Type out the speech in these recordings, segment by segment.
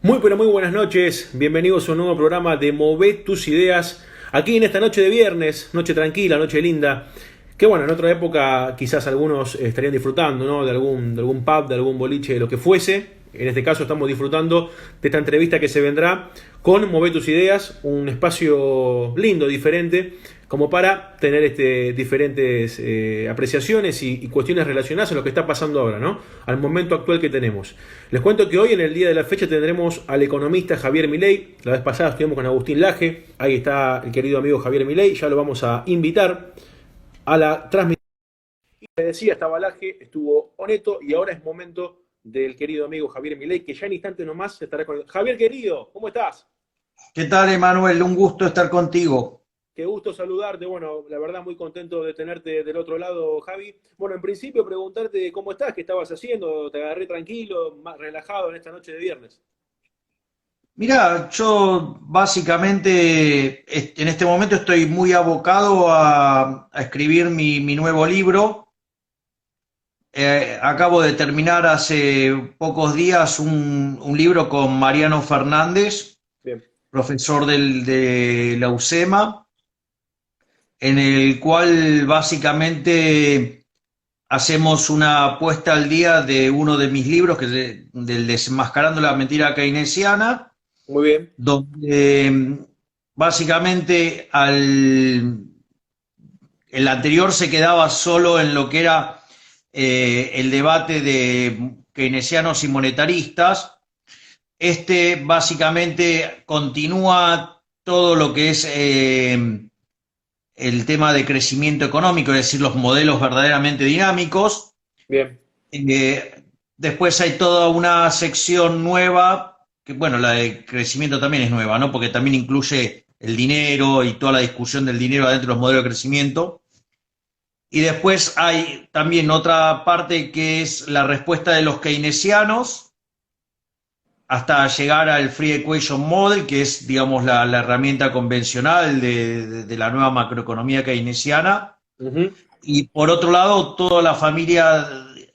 Muy pero muy buenas noches, bienvenidos a un nuevo programa de Move tus ideas, aquí en esta noche de viernes, noche tranquila, noche linda, que bueno, en otra época quizás algunos estarían disfrutando, ¿no? De algún pub, de algún boliche, de lo que fuese. En este caso estamos disfrutando de esta entrevista que se vendrá con Move tus ideas, un espacio lindo, diferente, como para tener diferentes apreciaciones y cuestiones relacionadas a lo que está pasando ahora, ¿no? Al momento actual que tenemos. Les cuento que hoy, en el día de la fecha, tendremos al economista Javier Milei. La vez pasada estuvimos con Agustín Laje. Ahí está el querido amigo Javier Milei. Ya lo vamos a invitar a la transmisión. Y le decía, estaba Laje, estuvo Oneto y ahora es momento del querido amigo Javier Milei, que ya en instantes nomás se estará con. Javier querido, ¿cómo estás? ¿Qué tal, Emanuel? Un gusto estar contigo. Qué gusto saludarte. Bueno, la verdad muy contento de tenerte del otro lado, Javi. Bueno, en principio preguntarte cómo estás, qué estabas haciendo. Te agarré tranquilo, más relajado en esta noche de viernes. Mira, yo básicamente en este momento estoy muy abocado a escribir mi nuevo libro. Acabo de terminar hace pocos días un libro con Mariano Fernández, Bien. profesor de la UCEMA, en el cual básicamente hacemos una puesta al día de uno de mis libros, que es del Desenmascarando la mentira keynesiana, Muy bien. donde básicamente el anterior se quedaba solo en lo que era el debate de keynesianos y monetaristas. Este básicamente continúa todo lo que es el tema de crecimiento económico, es decir, los modelos verdaderamente dinámicos. Bien. Eh, Después hay toda una sección nueva, que bueno, la de crecimiento también es nueva, ¿no? Porque también incluye el dinero y toda la discusión del dinero adentro de los modelos de crecimiento. Y después hay también otra parte que es la respuesta de los keynesianos hasta llegar al Free Equation Model, que es, digamos, la herramienta convencional de la nueva macroeconomía keynesiana. Ujú. Y por otro lado, toda la familia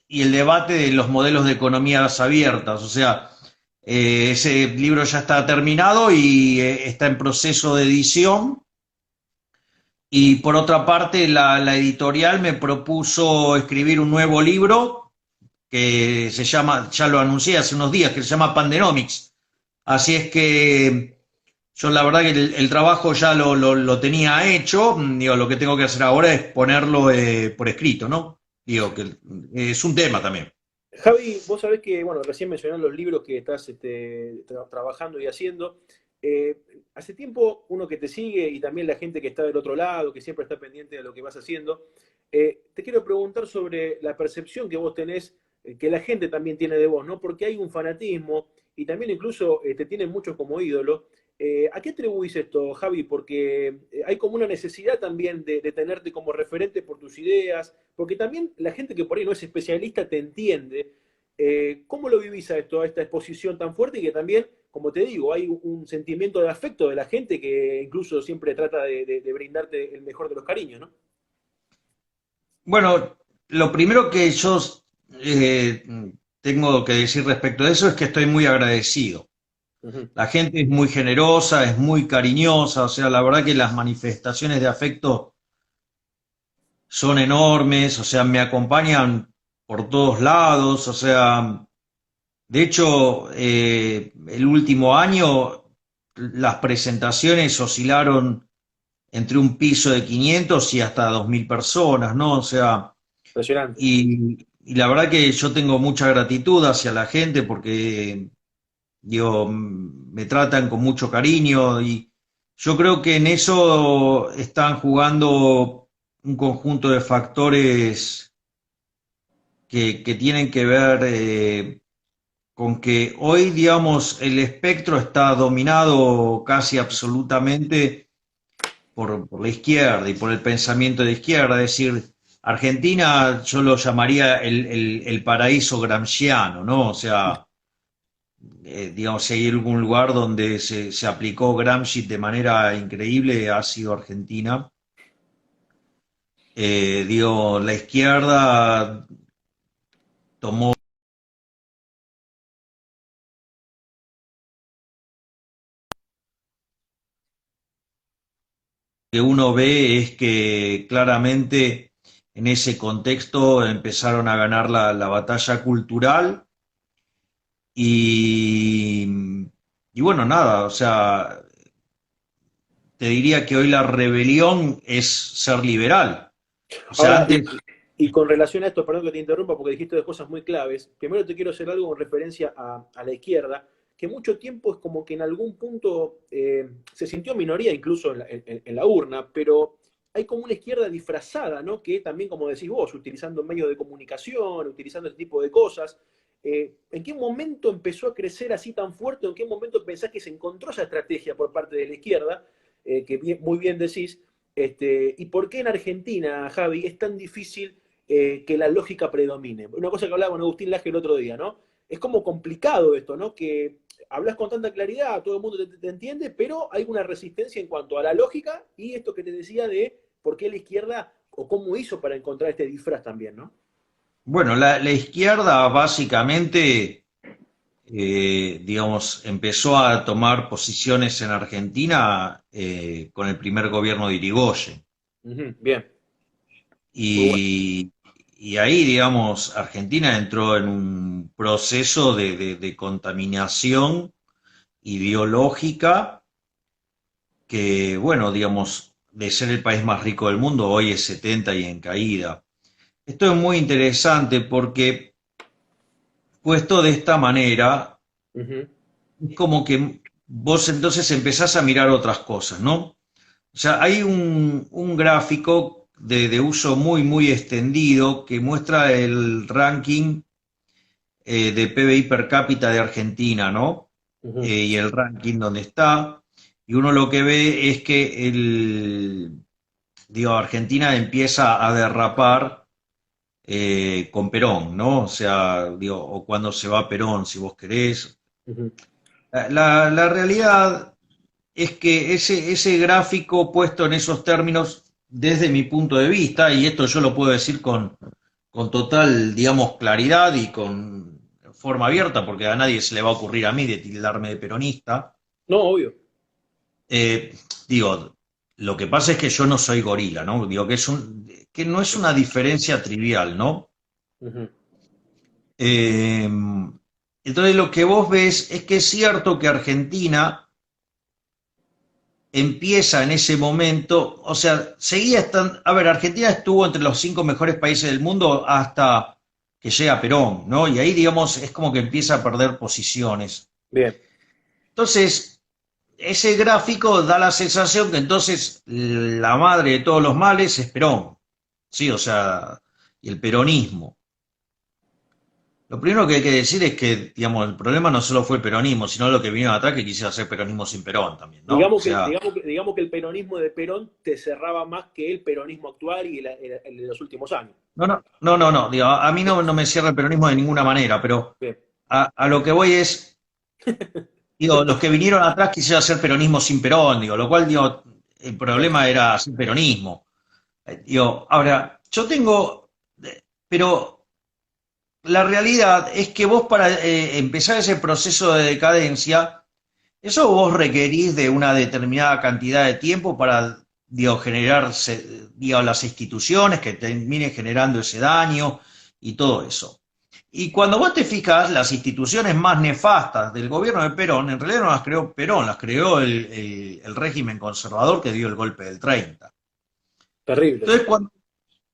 y el debate de los modelos de economías abiertas. O sea, ese libro ya está terminado y está en proceso de edición. Y por otra parte, la editorial me propuso escribir un nuevo libro que se llama, ya lo anuncié hace unos días, que se llama Pandenomics. Así es que yo la verdad que el trabajo ya lo tenía hecho. Digo, lo que tengo que hacer ahora es ponerlo por escrito, ¿no? Digo, que es un tema también. Javi, vos sabés que, bueno, recién mencionás los libros que estás trabajando y haciendo. Eh, Hace tiempo uno que te sigue y también la gente que está del otro lado, que siempre está pendiente de lo que vas haciendo, te quiero preguntar sobre la percepción que vos tenés, que la gente también tiene de vos, ¿no? Porque hay un fanatismo y también incluso te tienen muchos como ídolo. ¿A qué atribuís esto, Javi? Porque hay como una necesidad también de tenerte como referente por tus ideas, porque también la gente que por ahí no es especialista te entiende. ¿Cómo lo vivís a esto, a esta exposición tan fuerte y que también, como te digo, hay un sentimiento de afecto de la gente que incluso siempre trata de brindarte el mejor de los cariños, ¿no? Bueno, lo primero que yo eh, tengo que decir respecto de eso es que estoy muy agradecido. Ujú. La gente es muy generosa, es muy cariñosa, o sea, la verdad que las manifestaciones de afecto son enormes, o sea, me acompañan por todos lados, o sea, de hecho, el último año las presentaciones oscilaron entre un piso de 500 y hasta 2000 personas, ¿no? O sea, Impresionante. y la verdad que yo tengo mucha gratitud hacia la gente porque, digo, me tratan con mucho cariño y yo creo que en eso están jugando un conjunto de factores que tienen que ver con que hoy, digamos, el espectro está dominado casi absolutamente por la izquierda y por el pensamiento de izquierda. Es decir, Argentina yo lo llamaría el paraíso gramsciano, ¿no? O sea, digamos, si hay algún lugar donde se aplicó Gramsci de manera increíble, ha sido Argentina. Digo, la izquierda tomó que uno ve es que claramente en ese contexto empezaron a ganar la batalla cultural y, y bueno, nada, o sea, te diría que hoy la rebelión es ser liberal. O sea, Ahora, antes, y con relación a esto, perdón que te interrumpa porque dijiste dos cosas muy claves. Primero te quiero hacer algo con referencia a la izquierda, que mucho tiempo es como que en algún punto se sintió minoría incluso en la urna, pero hay como una izquierda disfrazada, ¿no? Que también, como decís vos, utilizando medios de comunicación, utilizando este tipo de cosas. ¿En qué momento empezó a crecer así tan fuerte? ¿En qué momento pensás que se encontró esa estrategia por parte de la izquierda? Que muy bien decís. ¿Y por qué en Argentina, Javi, es tan difícil que la lógica predomine? Una cosa que hablaba con Agustín Laje el otro día, ¿no? Es como complicado esto, ¿no? Que hablas con tanta claridad, todo el mundo te entiende, pero hay una resistencia en cuanto a la lógica y esto que te decía de por qué la izquierda o cómo hizo para encontrar este disfraz también, ¿no? bueno, la izquierda básicamente, digamos, empezó a tomar posiciones en Argentina con el primer gobierno de Irigoyen. Ujú, bien, muy bueno. Y, y ahí, digamos, Argentina entró en un proceso de contaminación ideológica que, bueno, digamos, de ser el país más rico del mundo, hoy es 70 y en caída. Esto es muy interesante porque, puesto de esta manera, Ujú, es como que vos entonces empezás a mirar otras cosas, ¿no? O sea, hay un gráfico de uso muy, muy extendido que muestra el ranking de PBI per cápita de Argentina, ¿no? ujú. Y el ranking donde está. Y uno lo que ve es que digo, Argentina empieza a derrapar con Perón, ¿no? O sea, digo, o cuando se va Perón, si vos querés. Ujú. La realidad es que ese gráfico puesto en esos términos, desde mi punto de vista, y esto yo lo puedo decir con total, digamos, claridad y con forma abierta, porque a nadie se le va a ocurrir a mí de tildarme de peronista, No, obvio. digo, lo que pasa es que yo no soy gorila, ¿no? Digo, que no es una diferencia trivial, ¿no? Ujú. Eh, entonces lo que vos ves es que es cierto que Argentina empieza en ese momento, o sea, seguía estando, a ver, Argentina estuvo entre los 5 mejores países del mundo hasta que llega Perón, ¿no? Y ahí, digamos, es como que empieza a perder posiciones. Bien. Entonces, ese gráfico da la sensación que entonces la madre de todos los males es Perón, ¿sí? O sea, y el peronismo. Lo primero que hay que decir es que, digamos, el problema no solo fue el peronismo, sino lo que vino atrás que quisiera hacer peronismo sin Perón también, ¿no? O sea, Digamos que el peronismo de Perón te cerraba más que el peronismo actual y el de los últimos años. no, digo, a mí no me cierra el peronismo de ninguna manera, pero Bien. a lo que voy es, digo, los que vinieron atrás quisieron hacer peronismo sin Perón, digo, lo cual, digo, el problema era hacer peronismo. Digo, ahora, yo tengo, pero la realidad es que vos para empezar ese proceso de decadencia, eso vos requerís de una determinada cantidad de tiempo para, digo, generar, digo, las instituciones que terminen generando ese daño y todo eso. Y cuando vos te fijas, las instituciones más nefastas del gobierno de Perón, en realidad no las creó Perón, las creó el régimen conservador que dio el golpe del 30. Terrible, Entonces, sí.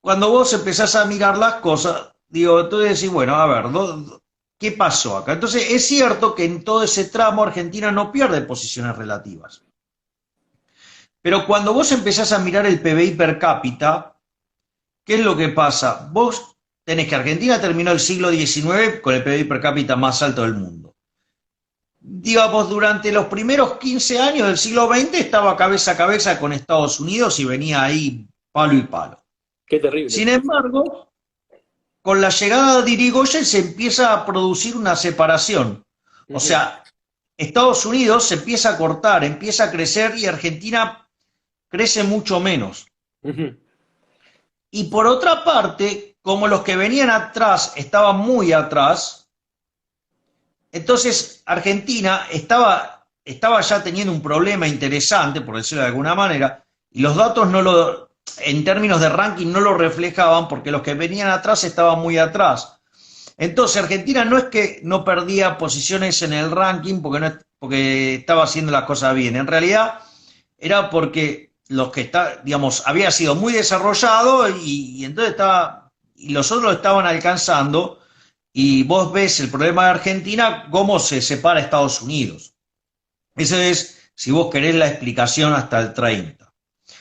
cuando vos empezás a mirar las cosas, digo, entonces decís, bueno, a ver, ¿qué pasó acá? Entonces, es cierto que en todo ese tramo Argentina no pierde posiciones relativas. Pero cuando vos empezás a mirar el PBI per cápita, ¿qué es lo que pasa? Vos tenés que Argentina terminó el siglo XIX con el PBI per cápita más alto del mundo. Digamos, durante los primeros 15 años del siglo XX estaba cabeza a cabeza con Estados Unidos y venía ahí palo y palo. Qué terrible Sin eso. embargo, con la llegada de Irigoyen se empieza a producir una separación. O Ujú, sea, Estados Unidos se empieza a cortar, empieza a crecer y Argentina crece mucho menos. ujú, Y por otra parte, como los que venían atrás estaban muy atrás, entonces Argentina estaba ya teniendo un problema interesante, por decirlo de alguna manera, Y los datos en términos de ranking no lo reflejaban porque los que venían atrás estaban muy atrás. Entonces Argentina no es que no perdía posiciones en el ranking porque estaba haciendo las cosas bien. En realidad era porque digamos, había sido muy desarrollado y entonces y los otros lo estaban alcanzando. Y vos ves el problema de Argentina, cómo se separa Estados Unidos. Esa es, si vos querés, la explicación hasta el 30.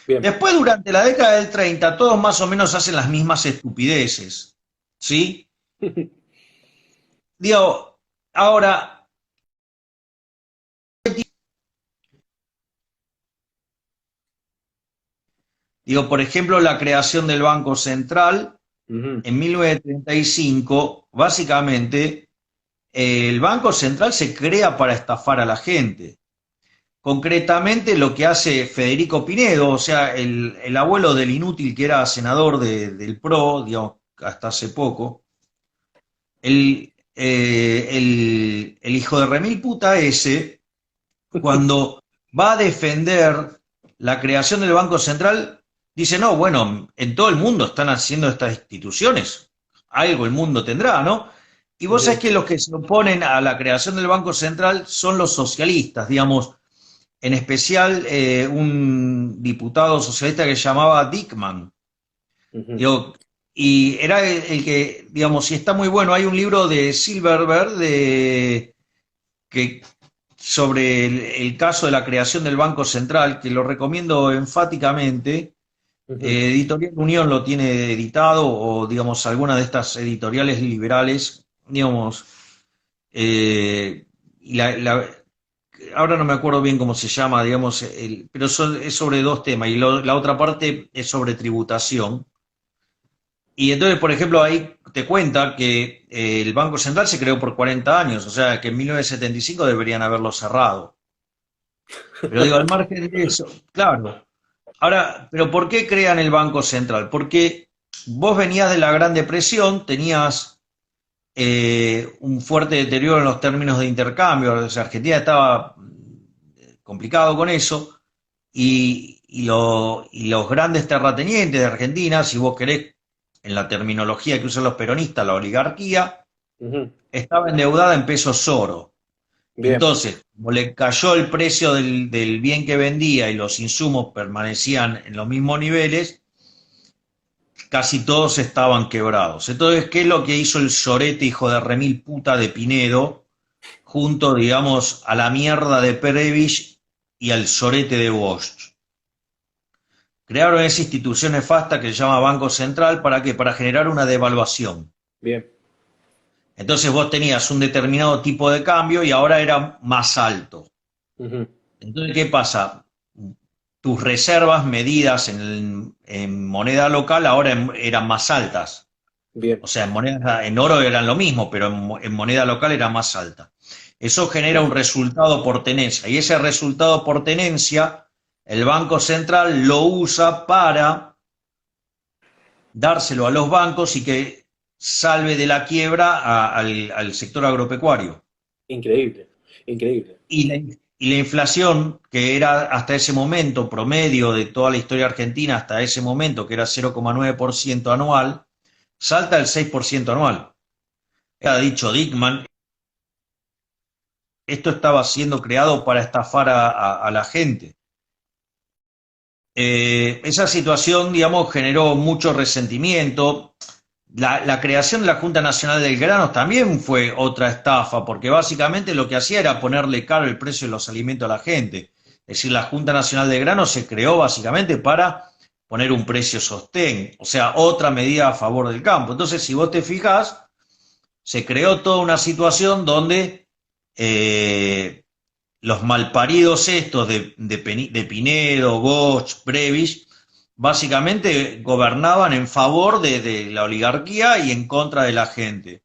Bien. Después, durante la década del 30, todos más o menos hacen las mismas estupideces, ¿sí? Digo, ahora, por ejemplo, la creación del Banco Central en 1935, básicamente, el Banco Central se crea para estafar a la gente. Concretamente lo que hace Federico Pinedo, o sea, el abuelo del inútil que era senador del PRO, digamos, hasta hace poco, el hijo de remil puta ese, cuando va a defender la creación del Banco Central, dice, no, bueno, en todo el mundo están haciendo estas instituciones, algo el mundo tendrá, ¿no? Y vos sabés que los que se oponen a la creación del Banco Central son los socialistas, digamos, en especial un diputado socialista que se llamaba Dickmann. Digo, y era el que, digamos, y está muy bueno, hay un libro de Silverberg sobre el caso de la creación del Banco Central, que lo recomiendo enfáticamente. Editorial Unión lo tiene editado, o digamos, alguna de estas editoriales liberales, digamos, y ahora no me acuerdo bien cómo se llama, digamos, pero es sobre dos temas, y la otra parte es sobre tributación. Y entonces, por ejemplo, ahí te cuenta que el Banco Central se creó por 40 años, o sea que en 1975 deberían haberlo cerrado. Pero digo, al margen de eso, claro. Ahora, ¿pero por qué crean el Banco Central? Porque vos venías de la Gran Depresión, tenías un fuerte deterioro en los términos de intercambio, o sea, Argentina estaba complicado con eso, y los grandes terratenientes de Argentina, si vos querés, en la terminología que usan los peronistas, la oligarquía, estaba endeudada en pesos oro. Bien. Entonces, como le cayó el precio del bien que vendía y los insumos permanecían en los mismos niveles, casi todos estaban quebrados. Entonces, ¿qué es lo que hizo el sorete hijo de remil puta de Pinedo, junto, digamos, a la mierda de Perevich y al sorete de Bosch? Crearon esa institución nefasta que se llama Banco Central, ¿para qué? Para generar una devaluación. Bien. Entonces vos tenías un determinado tipo de cambio y ahora era más alto. Entonces, ¿qué pasa? Tus reservas medidas en moneda local ahora eran más altas. Bien. O sea, en oro eran lo mismo, pero en moneda local era más alta. Eso genera un resultado por tenencia. Y ese resultado por tenencia, el Banco Central lo usa para dárselo a los bancos y que salve de la quiebra al sector agropecuario. Increíble, increíble. Y la inflación, que era hasta ese momento promedio de toda la historia argentina, hasta ese momento, que era 0,9% anual, salta al 6% anual. Ha dicho Dickmann, esto estaba siendo creado para estafar a la gente. Esa situación, digamos, generó mucho resentimiento. La creación de la Junta Nacional del Grano también fue otra estafa, porque básicamente lo que hacía era ponerle caro el precio de los alimentos a la gente. Es decir, la Junta Nacional del Grano se creó básicamente para poner un precio sostén, o sea, otra medida a favor del campo. Entonces, si vos te fijás, se creó toda una situación donde los malparidos estos de Pinedo, Bosch, Brevis, básicamente gobernaban en favor de la oligarquía y en contra de la gente.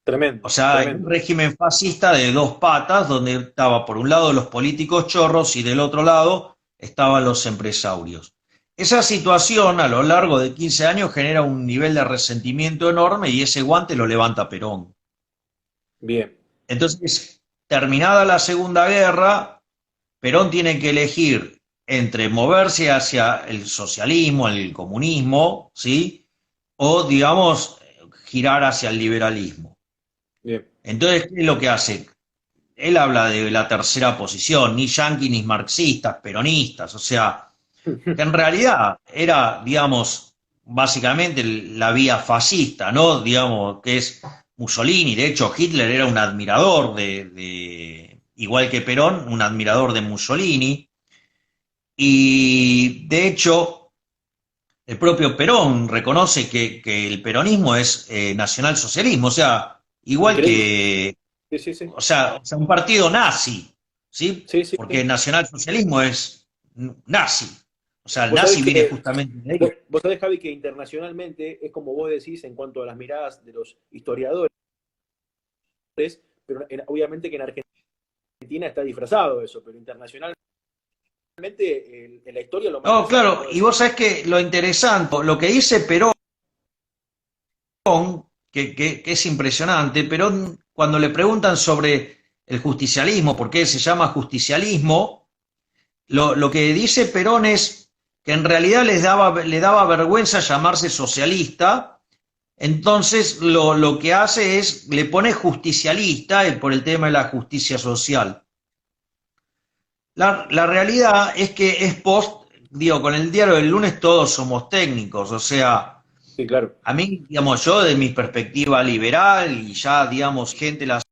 Tremendo. O sea, tremendo. un régimen fascista de dos patas, donde estaba por un lado los políticos chorros y del otro lado estaban los empresarios. Esa situación a lo largo de 15 años genera un nivel de resentimiento enorme y ese guante lo levanta Perón. Bien. Entonces, terminada la Segunda Guerra, Perón tiene que elegir entre moverse hacia el socialismo, el comunismo, ¿sí? O, digamos, girar hacia el liberalismo. Bien. Entonces, ¿qué es lo que hace? Él habla de la tercera posición, ni yanquis, ni marxistas, peronistas, o sea, que en realidad era, digamos, básicamente la vía fascista, ¿no? Digamos, que es Mussolini. De hecho, Hitler era un admirador igual que Perón, un admirador de Mussolini. Y de hecho, el propio Perón reconoce que el peronismo es nacionalsocialismo, o sea, igual Increíble. que, Sí, sí, sí. o sea, un partido nazi, ¿sí? Sí, sí, Porque sí. nacionalsocialismo es nazi, o sea, el Vos sabés nazi viene que, justamente de vos, ahí. vos sabés, Javi, que internacionalmente es como vos decís en cuanto a las miradas de los historiadores, pero obviamente que en Argentina está disfrazado eso, pero internacionalmente en la historia lo No, manejan claro, como y decís. vos sabés que lo interesante, lo que dice Perón, que es impresionante, Perón, cuando le preguntan sobre el justicialismo, por qué se llama justicialismo, lo que dice Perón es que en realidad le daba vergüenza llamarse socialista, entonces lo que hace es, le pone justicialista por el tema de la justicia social. La realidad es que es post, digo, con el diario del lunes todos somos técnicos, o sea, Sí, claro. a mí, digamos, yo de mi perspectiva liberal y ya, digamos, gente las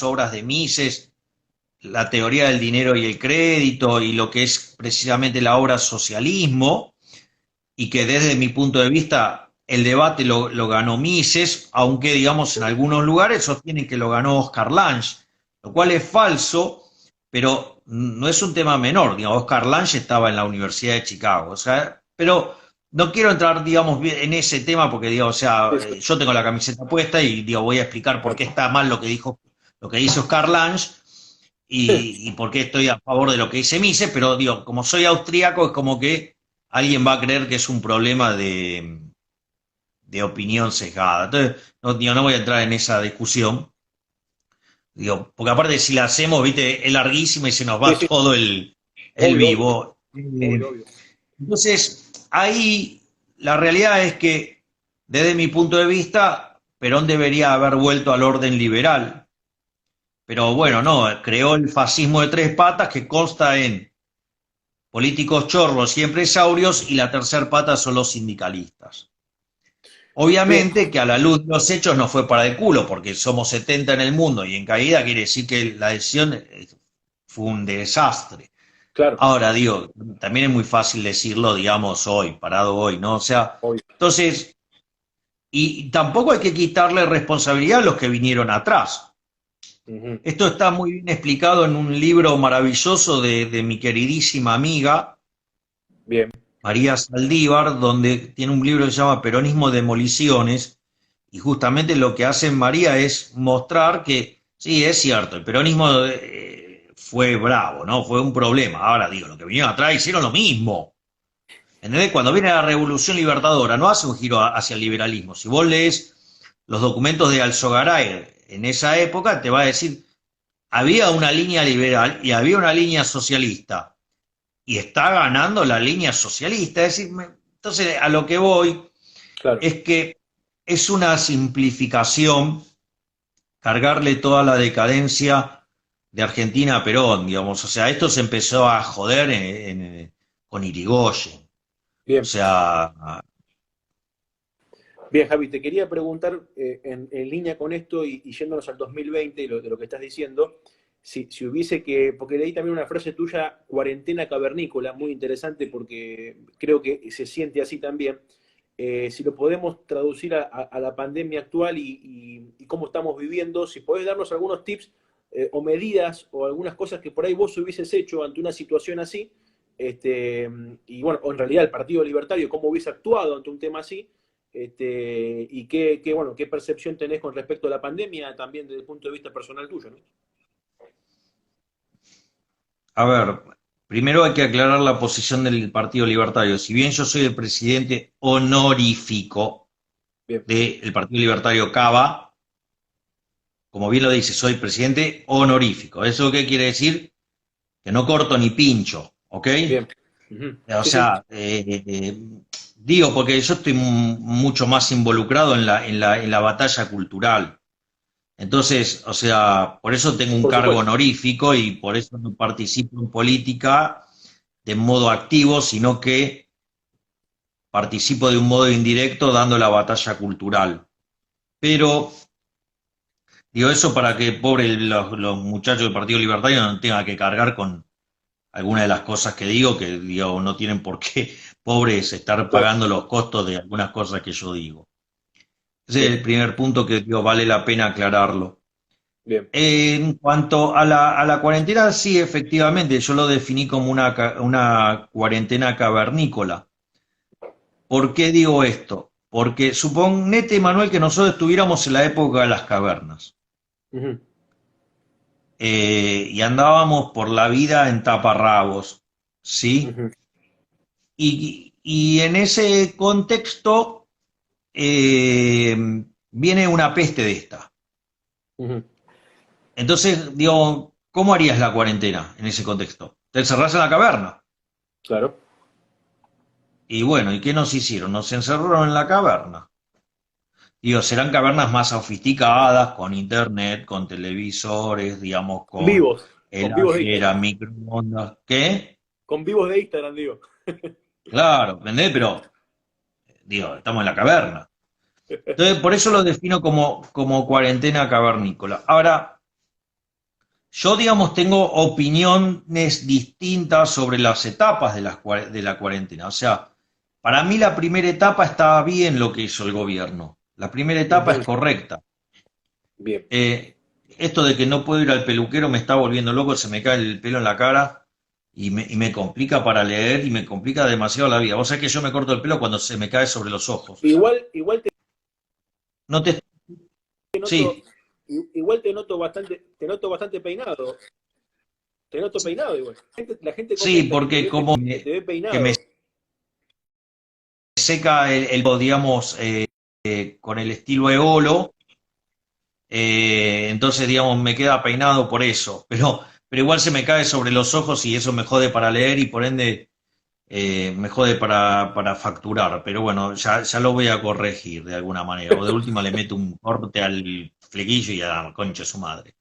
obras de Mises, la teoría del dinero y el crédito y lo que es precisamente la obra socialismo, y que desde mi punto de vista el debate lo ganó Mises, aunque digamos en algunos lugares sostienen que lo ganó Oscar Lange, lo cual es falso, pero no es un tema menor. Digamos, Oscar Lange estaba en la Universidad de Chicago, o sea, pero no quiero entrar, digamos, en ese tema porque, digo, o sea, Sí, sí, yo tengo la camiseta puesta y, digo, voy a explicar por claro. qué está mal lo que dijo, lo que dice Oscar Lange y por qué estoy a favor de lo que dice Mises, pero, digo, como soy austríaco es como que alguien va a creer que es un problema de opinión sesgada. Entonces, no, digo, no voy a entrar en esa discusión, digo, porque aparte si la hacemos, viste, es larguísima y se nos Sí, va sí, todo el obvio, obvio, vivo. obvio, obvio. Entonces, ahí la realidad es que, desde mi punto de vista, Perón debería haber vuelto al orden liberal, pero bueno, Bien. no, creó el fascismo de tres patas que consta en políticos chorros y empresarios y la tercer pata son los sindicalistas. Bien, Obviamente que a la luz de los hechos no fue para el culo, porque somos 70 en el mundo y en caída quiere decir que la decisión fue un desastre. claro, Ahora, digo, también es muy fácil decirlo, digamos, hoy, parado hoy, ¿no? O sea, obvio. entonces, y tampoco hay que quitarle responsabilidad a los que vinieron atrás. Ujú. Esto está muy bien explicado en un libro maravilloso de mi queridísima amiga, Bien, María Saldívar, donde tiene un libro que se llama Peronismo Demoliciones, y justamente lo que hace María es mostrar que, sí, es cierto, el peronismo fue bravo, ¿no? Fue un problema. Ahora digo, lo que vinieron atrás hicieron lo mismo. ¿Entendés? Cuando viene la Revolución Libertadora, no hace un giro hacia el liberalismo. Si vos lees los documentos de Alzogaray en esa época, te va a decir, había una línea liberal y había una línea socialista y está ganando la línea socialista. Es decir, entonces a lo que voy claro. es que es una simplificación cargarle toda la decadencia de Argentina a Perón, digamos. O sea, esto se empezó a joder con Irigoyen. O Bien. sea, Bien, Javi, te quería preguntar en línea con esto y yéndonos al 2020 y de lo que estás diciendo, si hubiese que, porque leí también una frase tuya, cuarentena cavernícola, muy interesante porque creo que se siente así también. Si lo podemos traducir a la pandemia actual y cómo estamos viviendo, si podés darnos algunos tips o medidas o algunas cosas que por ahí vos hubieses hecho ante una situación así, y bueno, o en realidad el Partido Libertario, cómo hubiese actuado ante un tema así, y bueno, qué percepción tenés con respecto a la pandemia, también desde el punto de vista personal tuyo, ¿no? a ver, primero hay que aclarar la posición del Partido Libertario. Si bien yo soy el presidente honorífico Bien, del Partido Libertario Cava, como bien lo dice, soy presidente honorífico. ¿Eso qué quiere decir? Que no corto ni pincho, ¿ok? bien, Ujú. O Sí, sí. sea, digo, porque yo estoy mucho más involucrado en la batalla cultural. Entonces, o sea, por eso tengo un Por cargo supuesto. honorífico y por eso no participo en política de modo activo, sino que participo de un modo indirecto dando la batalla cultural. Pero, digo, eso para que pobre los muchachos del Partido Libertario no tengan que cargar con algunas de las cosas que digo, que digo, no tienen por qué, pobres, estar Claro. pagando los costos de algunas cosas que yo digo. Ese es Bien, el primer punto que digo, vale la pena aclararlo. bien. En cuanto a la cuarentena, sí, efectivamente, yo lo definí como una cuarentena cavernícola. ¿Por qué digo esto? Porque suponete, Manuel, que nosotros estuviéramos en la época de las cavernas Ujú, y andábamos por la vida en taparrabos, ¿sí? ujú, Y en ese contexto eh, viene una peste de esta. ujú. Entonces, digo, ¿cómo harías la cuarentena en ese contexto? Te encerrás en la caverna. Claro. Y bueno, ¿y qué nos hicieron? Nos encerraron en la caverna. Digo, serán cavernas más sofisticadas, con internet, con televisores, digamos, con Con vivos de heladera, Instagram. microondas. ¿Qué? Con vivos de Instagram, digo. Claro, ¿entendés? Pero, digo, estamos en la caverna. Entonces, por eso lo defino como cuarentena cavernícola. Ahora, yo, digamos, tengo opiniones distintas sobre las etapas de la cuarentena. O sea, para mí la primera etapa estaba bien lo que hizo el gobierno. La primera etapa es Ujú. correcta. Bien. Eh, Esto de que no puedo ir al peluquero me está volviendo loco, se me cae el pelo en la cara y me complica para leer y me complica demasiado la vida. Vos sabés que yo me corto el pelo cuando se me cae sobre los ojos. Igual No te... te noto, Sí, igual te noto bastante peinado. Te noto peinado igual. La gente sí, comenta porque como que te ve que me peinado. seca digamos, con el estilo eolo, entonces, digamos, me queda peinado por eso, pero igual se me cae sobre los ojos y eso me jode para leer y por ende me jode para facturar, pero bueno, ya lo voy a corregir de alguna manera, o de última le meto un corte al flequillo y a la concha de su madre.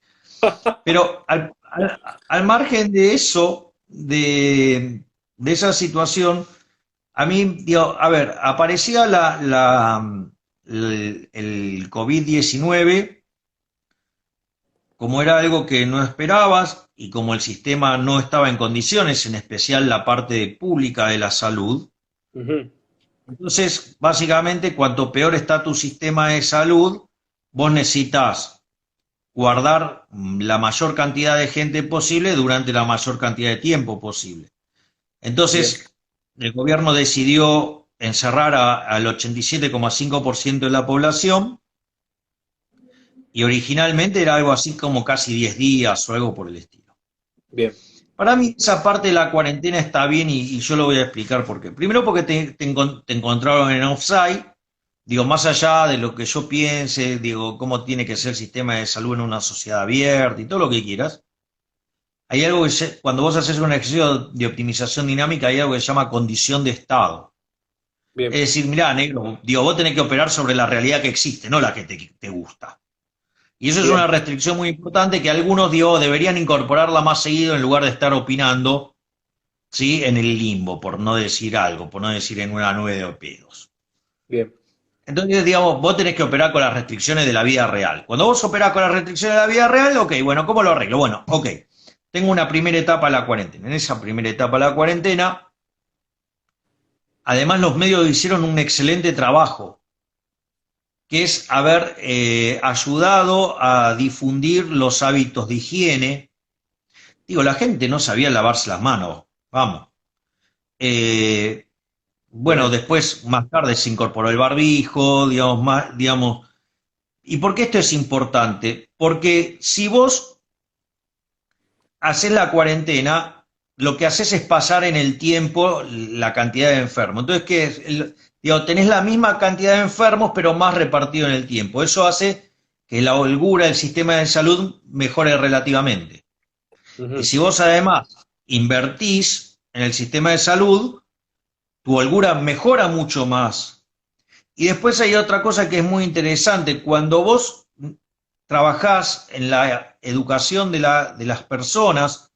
Pero al margen de eso, de esa situación, a mí, digo, a ver, aparecía el COVID-19 como era algo que no esperabas y como el sistema no estaba en condiciones, en especial la parte pública de la salud. Ujú. Entonces, básicamente, cuanto peor está tu sistema de salud, vos necesitas guardar la mayor cantidad de gente posible durante la mayor cantidad de tiempo posible. Bien, Entonces, el gobierno decidió encerrar al 87,5% de la población y originalmente era algo así como casi 10 días o algo por el estilo. bien. Para mí esa parte de la cuarentena está bien y yo lo voy a explicar por qué. Primero porque te encontraron en offside, digo, más allá de lo que yo piense, digo, cómo tiene que ser el sistema de salud en una sociedad abierta y todo lo que quieras. Hay algo cuando vos haces un ejercicio de optimización dinámica, hay algo que se llama condición de estado. Es Bien, decir, mirá, negro, digo, vos tenés que operar sobre la realidad que existe, no la que te gusta. Y eso es una bien, restricción muy importante que algunos, digo, deberían incorporarla más seguido en lugar de estar opinando, ¿sí? En el limbo, por no decir algo, por no decir en una nube de pedos. bien. Entonces, digamos, vos tenés que operar con las restricciones de la vida real. Cuando vos operás con las restricciones de la vida real, ok, bueno, ¿cómo lo arreglo? Bueno, ok, tengo una primera etapa de la cuarentena. En esa primera etapa de la cuarentena, además los medios hicieron un excelente trabajo, que es haber ayudado a difundir los hábitos de higiene. Digo, la gente no sabía lavarse las manos, vamos. Eh, bueno, Correcto. después, más tarde se incorporó el barbijo, digamos, digamos. ¿Y por qué esto es importante? Porque si vos haces la cuarentena, lo que haces es pasar en el tiempo la cantidad de enfermos. Entonces, ¿qué es? Digo, tenés la misma cantidad de enfermos, pero más repartido en el tiempo. Eso hace que la holgura del sistema de salud mejore relativamente. Y Ujú. si vos además invertís en el sistema de salud, tu holgura mejora mucho más. Y después hay otra cosa que es muy interesante. Cuando vos trabajás en la educación de las personas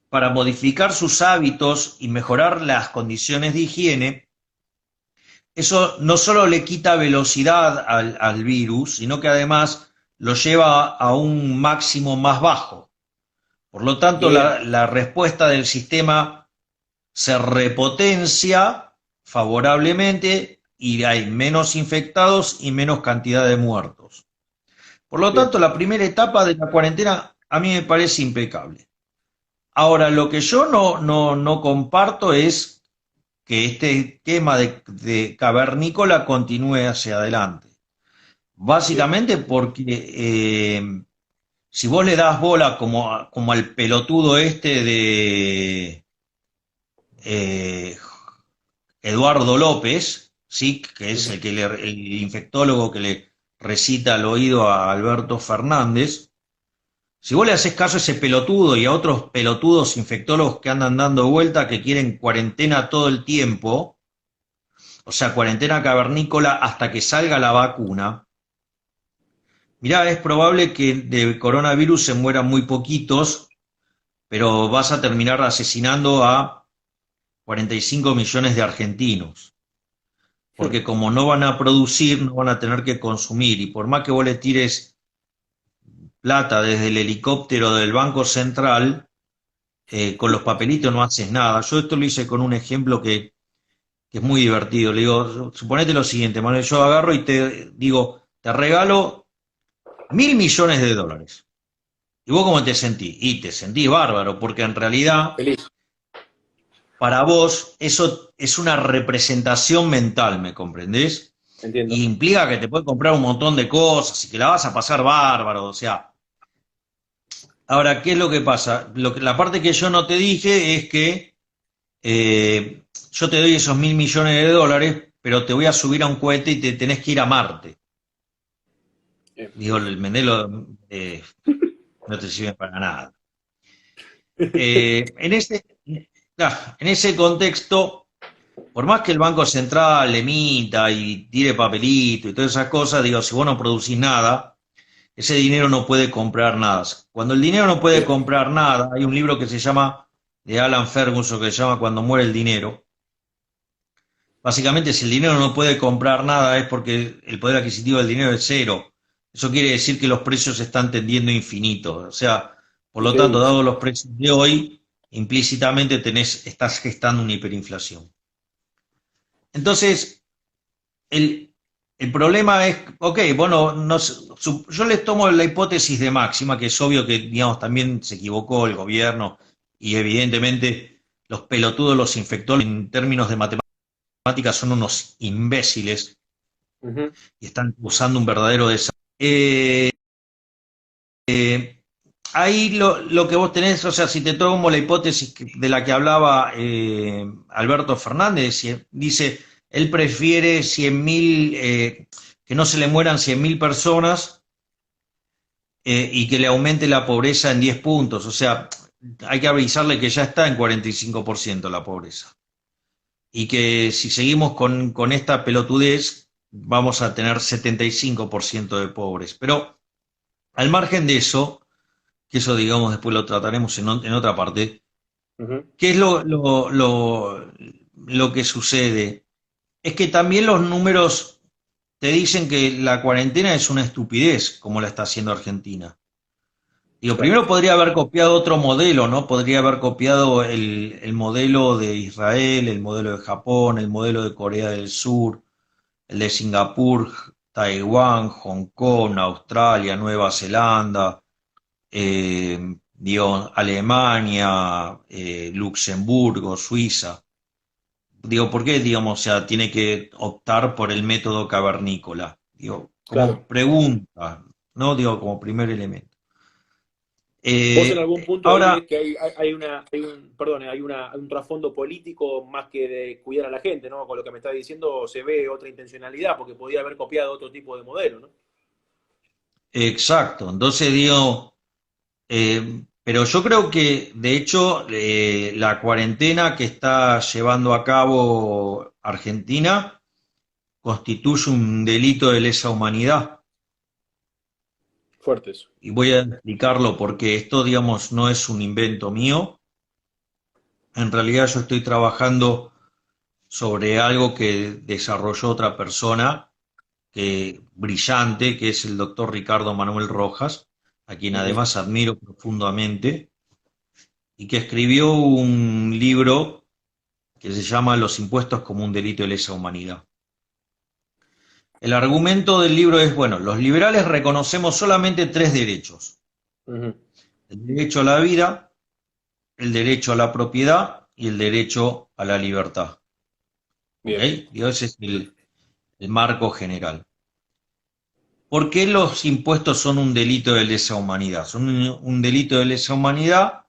para modificar sus hábitos y mejorar las condiciones de higiene, eso no solo le quita velocidad al virus, sino que además lo lleva a un máximo más bajo. Por lo tanto, Bien, la respuesta del sistema se repotencia favorablemente y hay menos infectados y menos cantidad de muertos. Por lo bien. tanto, la primera etapa de la cuarentena a mí me parece impecable. Ahora, lo que yo no comparto es que este tema de cavernícola continúe hacia adelante. Bien. Básicamente porque si vos le das bola como al pelotudo este de Eduardo López, ¿sí? Que es Ujú. el infectólogo que le recita al oído a Alberto Fernández, si vos le haces caso a ese pelotudo y a otros pelotudos infectólogos que andan dando vuelta, que quieren cuarentena todo el tiempo, o sea, cuarentena cavernícola hasta que salga la vacuna, mirá, es probable que de coronavirus se mueran muy poquitos, pero vas a terminar asesinando a 45 millones de argentinos. Porque como no van a producir, no van a tener que consumir. Y por más que vos le tires plata desde el helicóptero del Banco Central, con los papelitos no haces nada. Yo esto lo hice con un ejemplo que es muy divertido. Le digo, suponete lo siguiente, Manuel, yo agarro y te digo, te regalo 1.000 millones de dólares. ¿Y vos cómo te sentís? Y te sentís bárbaro, porque en realidad Feliz. para vos eso es una representación mental, ¿me comprendés? Entiendo. Y implica que te puedes comprar un montón de cosas y que la vas a pasar bárbaro, o sea. Ahora, ¿qué es lo que pasa? La parte que yo no te dije es que yo te doy esos 1.000 millones de dólares, pero te voy a subir a un cohete y te tenés que ir a Marte. Bien. Digo, el Menelo no te sirve para nada. En ese contexto, por más que el Banco Central emita y tire papelito y todas esas cosas, digo, si vos no producís nada, ese dinero no puede comprar nada. Cuando el dinero no puede Bien. comprar nada, hay un libro que se llama, de Alan Ferguson, que se llama Cuando muere el dinero. Básicamente, si el dinero no puede comprar nada es porque el poder adquisitivo del dinero es cero. Eso quiere decir que los precios están tendiendo a infinito. O sea, por lo tanto, Increíble. dados los precios de hoy, implícitamente estás gestando una hiperinflación. Entonces, el, el problema es, ok, bueno, yo les tomo la hipótesis de máxima, que es obvio que, digamos, también se equivocó el gobierno y evidentemente los pelotudos los infectó en términos de matemáticas son unos imbéciles Ujú. y están usando un verdadero desastre. Ahí lo que vos tenés, o sea, si te tomo la hipótesis de la que hablaba Alberto Fernández, dice, él prefiere 100.000, que no se le mueran 100.000 personas y que le aumente la pobreza en 10 puntos. O sea, hay que avisarle que ya está en 45% la pobreza. Y que si seguimos con esta pelotudez, vamos a tener 75% de pobres. Pero al margen de eso, que eso digamos después lo trataremos en otra parte, Ujú. ¿qué es lo que sucede? Es que también los números te dicen que la cuarentena es una estupidez, como la está haciendo Argentina. Digo, Claro. primero podría haber copiado otro modelo, ¿no? Podría haber copiado el modelo de Israel, el modelo de Japón, el modelo de Corea del Sur, el de Singapur, Taiwán, Hong Kong, Australia, Nueva Zelanda, digo, Alemania, Luxemburgo, Suiza. Digo, ¿por qué, digamos, o sea, tiene que optar por el método cavernícola? Digo, Claro. como pregunta, ¿no? Digo, como primer elemento. Vos en algún punto ahí Ahora, ves que perdón, hay un trasfondo político más que de cuidar a la gente, ¿no? Con lo que me estás diciendo se ve otra intencionalidad, porque podía haber copiado otro tipo de modelo, ¿no? exacto, entonces digo, Pero yo creo que, de hecho, la cuarentena que está llevando a cabo Argentina constituye un delito de lesa humanidad. Fuerte eso. Y voy a explicarlo porque esto, digamos, no es un invento mío. En realidad yo estoy trabajando sobre algo que desarrolló otra persona brillante, que es el doctor Ricardo Manuel Rojas, a quien Ujú. además admiro profundamente, y que escribió un libro que se llama Los impuestos como un delito de lesa humanidad. El argumento del libro es, bueno, los liberales reconocemos solamente tres derechos: Ujú. el derecho a la vida, el derecho a la propiedad y el derecho a la libertad. ¿Ok? Bien. Y ese es el marco general. ¿Por qué los impuestos son un delito de lesa humanidad? Son un delito de lesa humanidad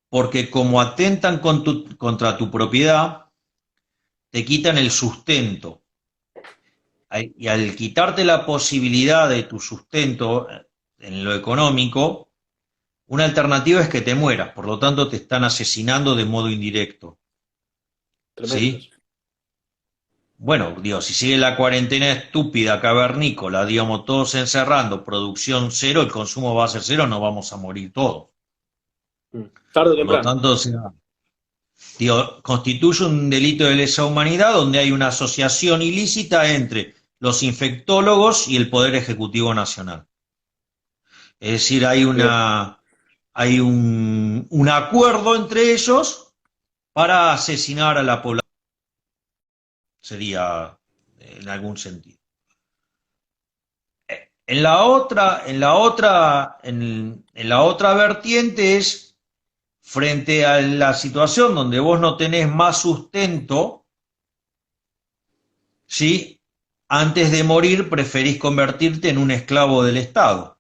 porque como atentan contra tu propiedad, te quitan el sustento. Y al quitarte la posibilidad de tu sustento en lo económico, una alternativa es que te mueras, por lo tanto te están asesinando de modo indirecto. Tremendo eso. ¿Sí? Bueno, Dios, si sigue la cuarentena estúpida, cavernícola, digamos, todos encerrando, producción cero, el consumo va a ser cero, no vamos a morir todos. Tarde o Por lo temprano. tanto, o sea, digo, constituye un delito de lesa humanidad donde hay una asociación ilícita entre los infectólogos y el Poder Ejecutivo Nacional. Es decir, Bien. hay un acuerdo entre ellos para asesinar a la población, sería en algún sentido. En la otra vertiente es frente a la situación donde vos no tenés más sustento, ¿sí? Antes de morir preferís convertirte en un esclavo del Estado.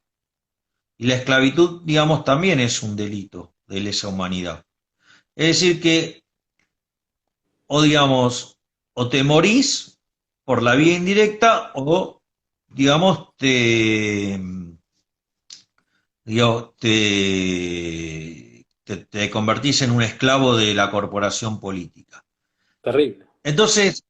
Y la esclavitud, digamos, también es un delito de lesa humanidad. Es decir que, o digamos, o te morís por la vía indirecta, o, digamos, te convertís en un esclavo de la corporación política. Terrible. Entonces,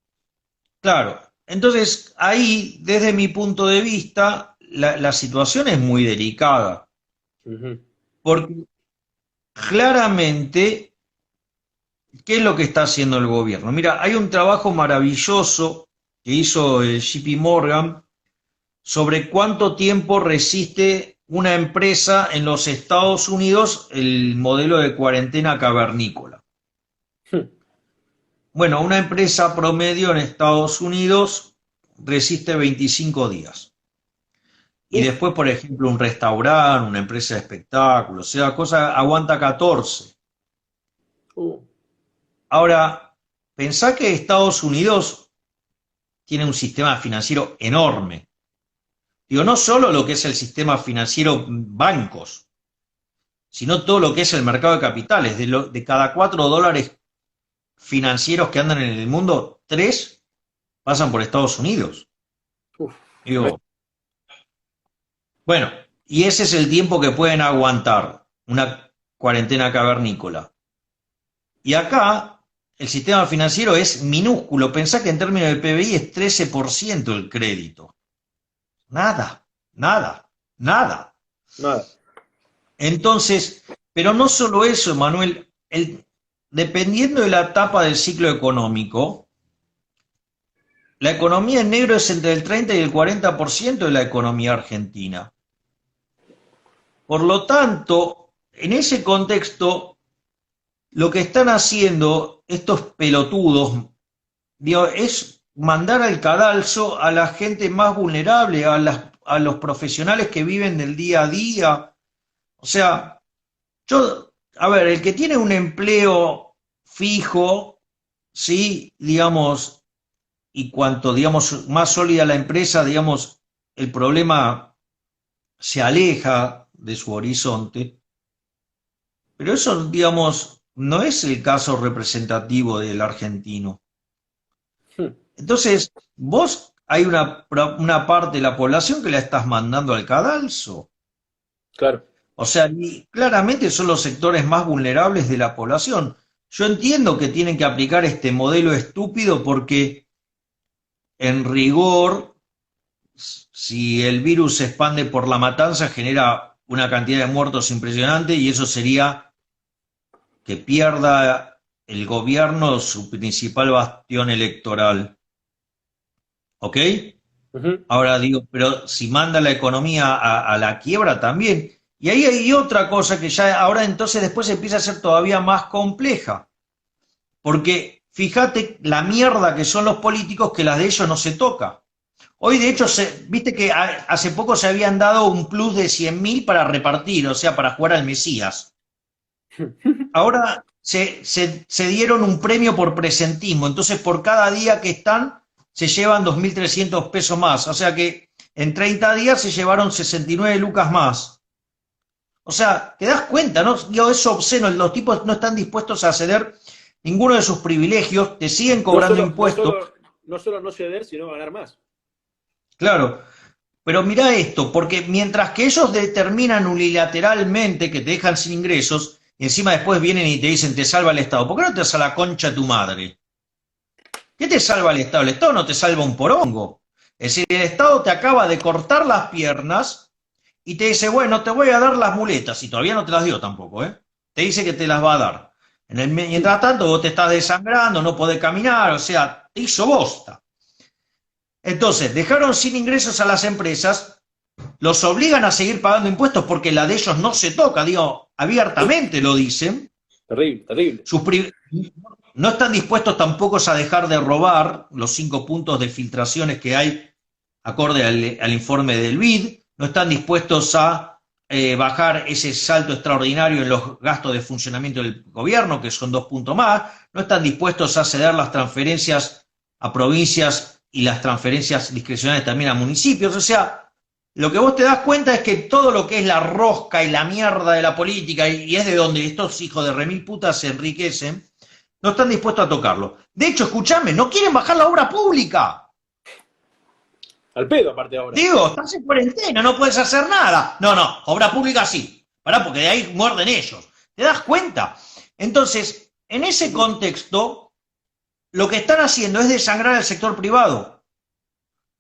claro, entonces ahí, desde mi punto de vista, la situación es muy delicada, Ujú. porque claramente, ¿qué es lo que está haciendo el gobierno? Mira, hay un trabajo maravilloso que hizo el JP Morgan sobre cuánto tiempo resiste una empresa en los Estados Unidos el modelo de cuarentena cavernícola. Bueno, una empresa promedio en Estados Unidos resiste 25 días. Y Uf. después, por ejemplo, un restaurante, una empresa de espectáculos, o sea, cosa aguanta 14. Uh. Ahora, pensá que Estados Unidos tiene un sistema financiero enorme. Digo, no solo lo que es el sistema financiero bancos, sino todo lo que es el mercado de capitales. De cada $4 financieros que andan en el mundo, 3 pasan por Estados Unidos. Uf. Tremendo. Digo, bueno, y ese es el tiempo que pueden aguantar una cuarentena cavernícola. Y acá el sistema financiero es minúsculo. Pensá que en términos de PBI es 13% el crédito. Nada, nada, nada. Nada. Entonces, pero no solo eso, Manuel, dependiendo de la etapa del ciclo económico, la economía en negro es entre el 30 y el 40% de la economía argentina. Por lo tanto, en ese contexto, lo que están haciendo estos pelotudos, digo, es mandar al cadalso a la gente más vulnerable, a los profesionales que viven del día a día. O sea, a ver, el que tiene un empleo fijo, sí, digamos, y cuanto, digamos, más sólida la empresa, digamos, el problema se aleja de su horizonte, pero eso, digamos, no es el caso representativo del argentino. Hmm. Entonces, vos hay una parte de la población que la estás mandando al cadalso. Claro. O sea, y claramente son los sectores más vulnerables de la población. Yo entiendo que tienen que aplicar este modelo estúpido porque en rigor, si el virus se expande por la matanza, genera una cantidad de muertos impresionante y eso sería que pierda el gobierno su principal bastión electoral. ¿Ok? Ujú. Ahora digo, pero si manda la economía a la quiebra también. Y ahí hay otra cosa que ya ahora entonces después empieza a ser todavía más compleja. Porque fíjate la mierda que son los políticos que las de ellos no se toca. Hoy de hecho, viste que hace poco se habían dado un plus de 100.000 para repartir, o sea, para jugar al Mesías. Ahora se dieron un premio por presentismo, entonces por cada día que están se llevan 2.300 pesos más, o sea que en 30 días se llevaron 69 lucas más. O sea, te das cuenta, ¿no? Digo, es obsceno, los tipos no están dispuestos a ceder ninguno de sus privilegios, te siguen No cobrando solo, no impuestos, solo, no solo no ceder, sino ganar más. claro. Pero mira esto, porque mientras que ellos determinan unilateralmente que te dejan sin ingresos, y encima después vienen y te dicen te salva el Estado, ¿por qué no te salva la concha de tu madre? ¿Qué te salva el Estado? El Estado no te salva un porongo. Es decir, el Estado te acaba de cortar las piernas y te dice, bueno, te voy a dar las muletas, y todavía no te las dio tampoco, ¿eh? Te dice que te las va a dar. Mientras tanto, vos te estás desangrando, no podés caminar, o sea, te hizo bosta. Entonces, dejaron sin ingresos a las empresas, los obligan a seguir pagando impuestos porque la de ellos no se toca, digo, abiertamente lo dicen. Terrible, terrible. Sus no están dispuestos tampoco a dejar de robar los 5 puntos de filtraciones que hay acorde al informe del BID, no están dispuestos a bajar ese salto extraordinario en los gastos de funcionamiento del gobierno, que son 2 puntos más, no están dispuestos a ceder las transferencias a provincias y las transferencias discrecionales también a municipios, o sea, lo que vos te das cuenta es que todo lo que es la rosca y la mierda de la política, y es de donde estos hijos de remil putas se enriquecen, no están dispuestos a tocarlo. De hecho, escúchame, no quieren bajar la obra pública. Al pedo, aparte ahora. Digo, estás en cuarentena, no puedes hacer nada. No, no, obra pública sí. Pará, porque de ahí muerden ellos. ¿Te das cuenta? Entonces, en ese contexto, lo que están haciendo es desangrar al sector privado.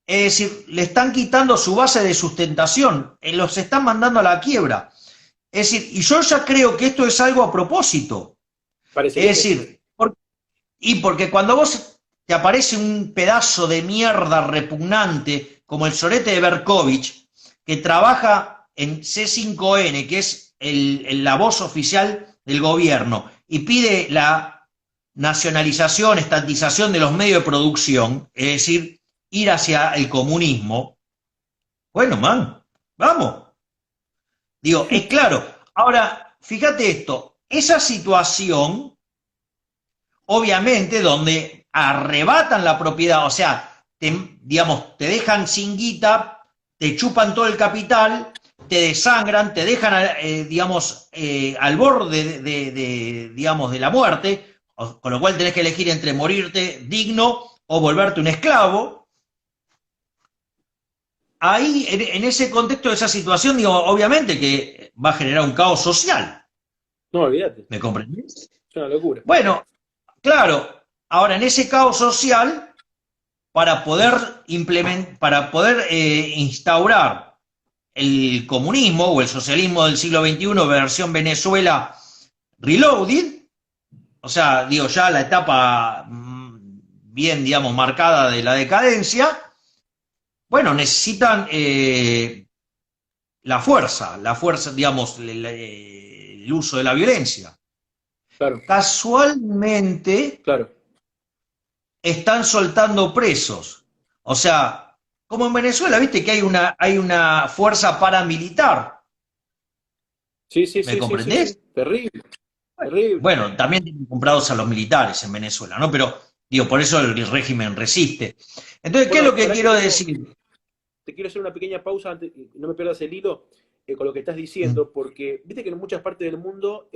Es decir, le están quitando su base de sustentación, los están mandando a la quiebra. Es decir, y yo ya creo que esto es algo a propósito. Es Parecería que sí. decir, porque cuando vos te aparece un pedazo de mierda repugnante como el sorete de Berkovich, que trabaja en C5N, que es la voz oficial del gobierno, y pide la nacionalización, estatización de los medios de producción, es decir, ir hacia el comunismo, bueno, man, vamos. Digo, es claro. Ahora, fíjate esto, esa situación, obviamente, donde arrebatan la propiedad, o sea, digamos, te dejan sin guita, te chupan todo el capital, te desangran, te dejan, digamos, al borde digamos, de la muerte, con lo cual tenés que elegir entre morirte digno o volverte un esclavo. Ahí, en ese contexto de esa situación, digo, obviamente que va a generar un caos social. No, olvídate. ¿Me comprendes? Es una locura. Bueno, claro, ahora en ese caos social, para poder instaurar el comunismo o el socialismo del siglo XXI, versión Venezuela reloaded, o sea, digo, ya la etapa bien, digamos, marcada de la decadencia, bueno, necesitan la fuerza, digamos, el uso de la violencia. Claro, Casualmente claro. están soltando presos. O sea, como en Venezuela, viste que hay una fuerza paramilitar. Sí, sí, ¿Me sí, sí, sí, sí. comprendés? Terrible, terrible. Bueno, también tienen comprados a los militares en Venezuela, ¿no? Pero, digo, por eso el régimen resiste. Entonces, ¿qué es lo Bueno, que para quiero que decir? te quiero hacer una pequeña pausa antes, no me pierdas el hilo con lo que estás diciendo, porque viste que en muchas partes del mundo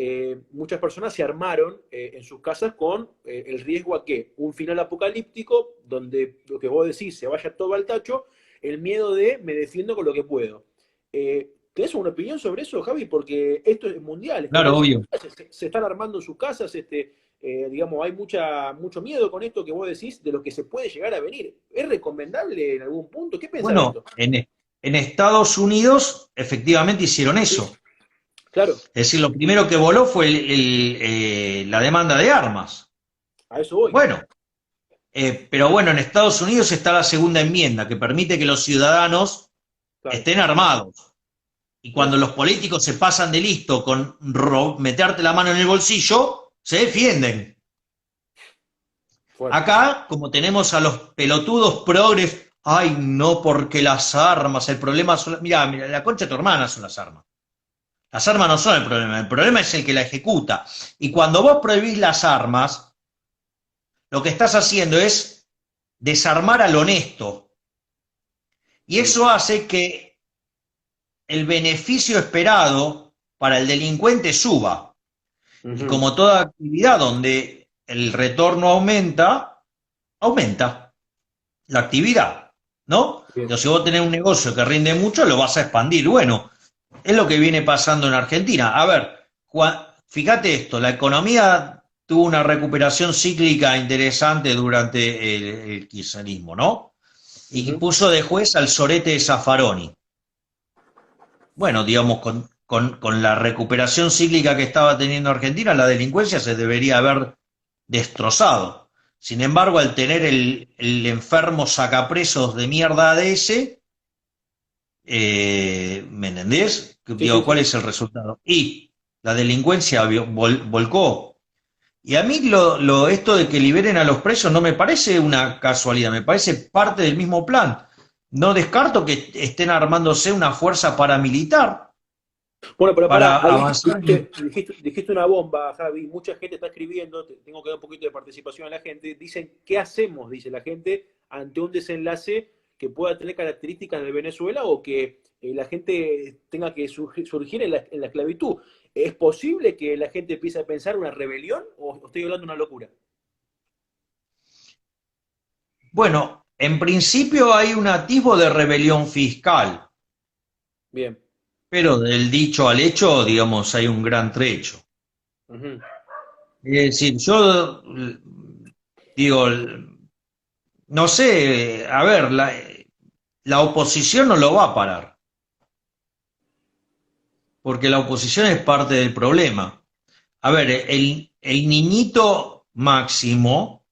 muchas personas se armaron en sus casas con el riesgo a que un final apocalíptico, donde lo que vos decís se vaya todo al tacho, el miedo de me defiendo con lo que puedo. ¿Tenés una opinión sobre eso, Javi? Porque esto es mundial, Claro, obvio. se están armando sus casas, digamos, hay mucho miedo con esto que vos decís de lo que se puede llegar a venir. ¿Es recomendable en algún punto? ¿Qué pensás de Bueno, esto? en Estados Unidos efectivamente hicieron Sí, eso. claro, Es decir, lo primero que voló fue la demanda de armas. a eso voy. Bueno, pero bueno, en Estados Unidos está la segunda enmienda que permite que los ciudadanos Claro, estén armados. Y bien, cuando los políticos se pasan de listo con meterte la mano en el bolsillo, se defienden. fuerte. Acá, como tenemos a los pelotudos progres, ay, no, porque las armas, el problema son. Mira, la concha de tu hermana son las armas. Las armas no son el problema es el que la ejecuta. Y cuando vos prohibís las armas, lo que estás haciendo es desarmar al honesto. Y Sí. eso hace que el beneficio esperado para el delincuente suba. Y Ujú, como toda actividad donde el retorno aumenta, aumenta la actividad, ¿no? bien. Entonces, si vos tenés un negocio que rinde mucho, lo vas a expandir. Bueno, es lo que viene pasando en Argentina. A ver, Juan, fíjate esto, la economía tuvo una recuperación cíclica interesante durante el kirchnerismo, ¿no? Y Ujú. puso de juez al sorete de Zaffaroni. Bueno, digamos, con la recuperación cíclica que estaba teniendo Argentina, la delincuencia se debería haber destrozado. Sin embargo, al tener el enfermo sacapresos de mierda de ese, ¿me entendés? Sí, sí, Digo, ¿cuál sí. es el resultado? Y la delincuencia volcó. Y a mí esto de que liberen a los presos no me parece una casualidad, me parece parte del mismo plan. No descarto que estén armándose una fuerza paramilitar Bueno, pero para pará, ahí avanzar. dijiste una bomba, Javi. Mucha gente está escribiendo, tengo que dar un poquito de participación a la gente. Dicen, ¿qué hacemos? Dice la gente, ante un desenlace que pueda tener características de Venezuela o que la gente tenga que surgir en la esclavitud. ¿Es posible que la gente empiece a pensar una rebelión o estoy hablando de una locura? Bueno, en principio hay un atisbo de rebelión fiscal, Bien. pero del dicho al hecho, digamos, hay un gran trecho. Ujú. Es decir, yo digo, no sé, a ver, la oposición no lo va a parar, porque la oposición es parte del problema. A ver, el niñito Máximo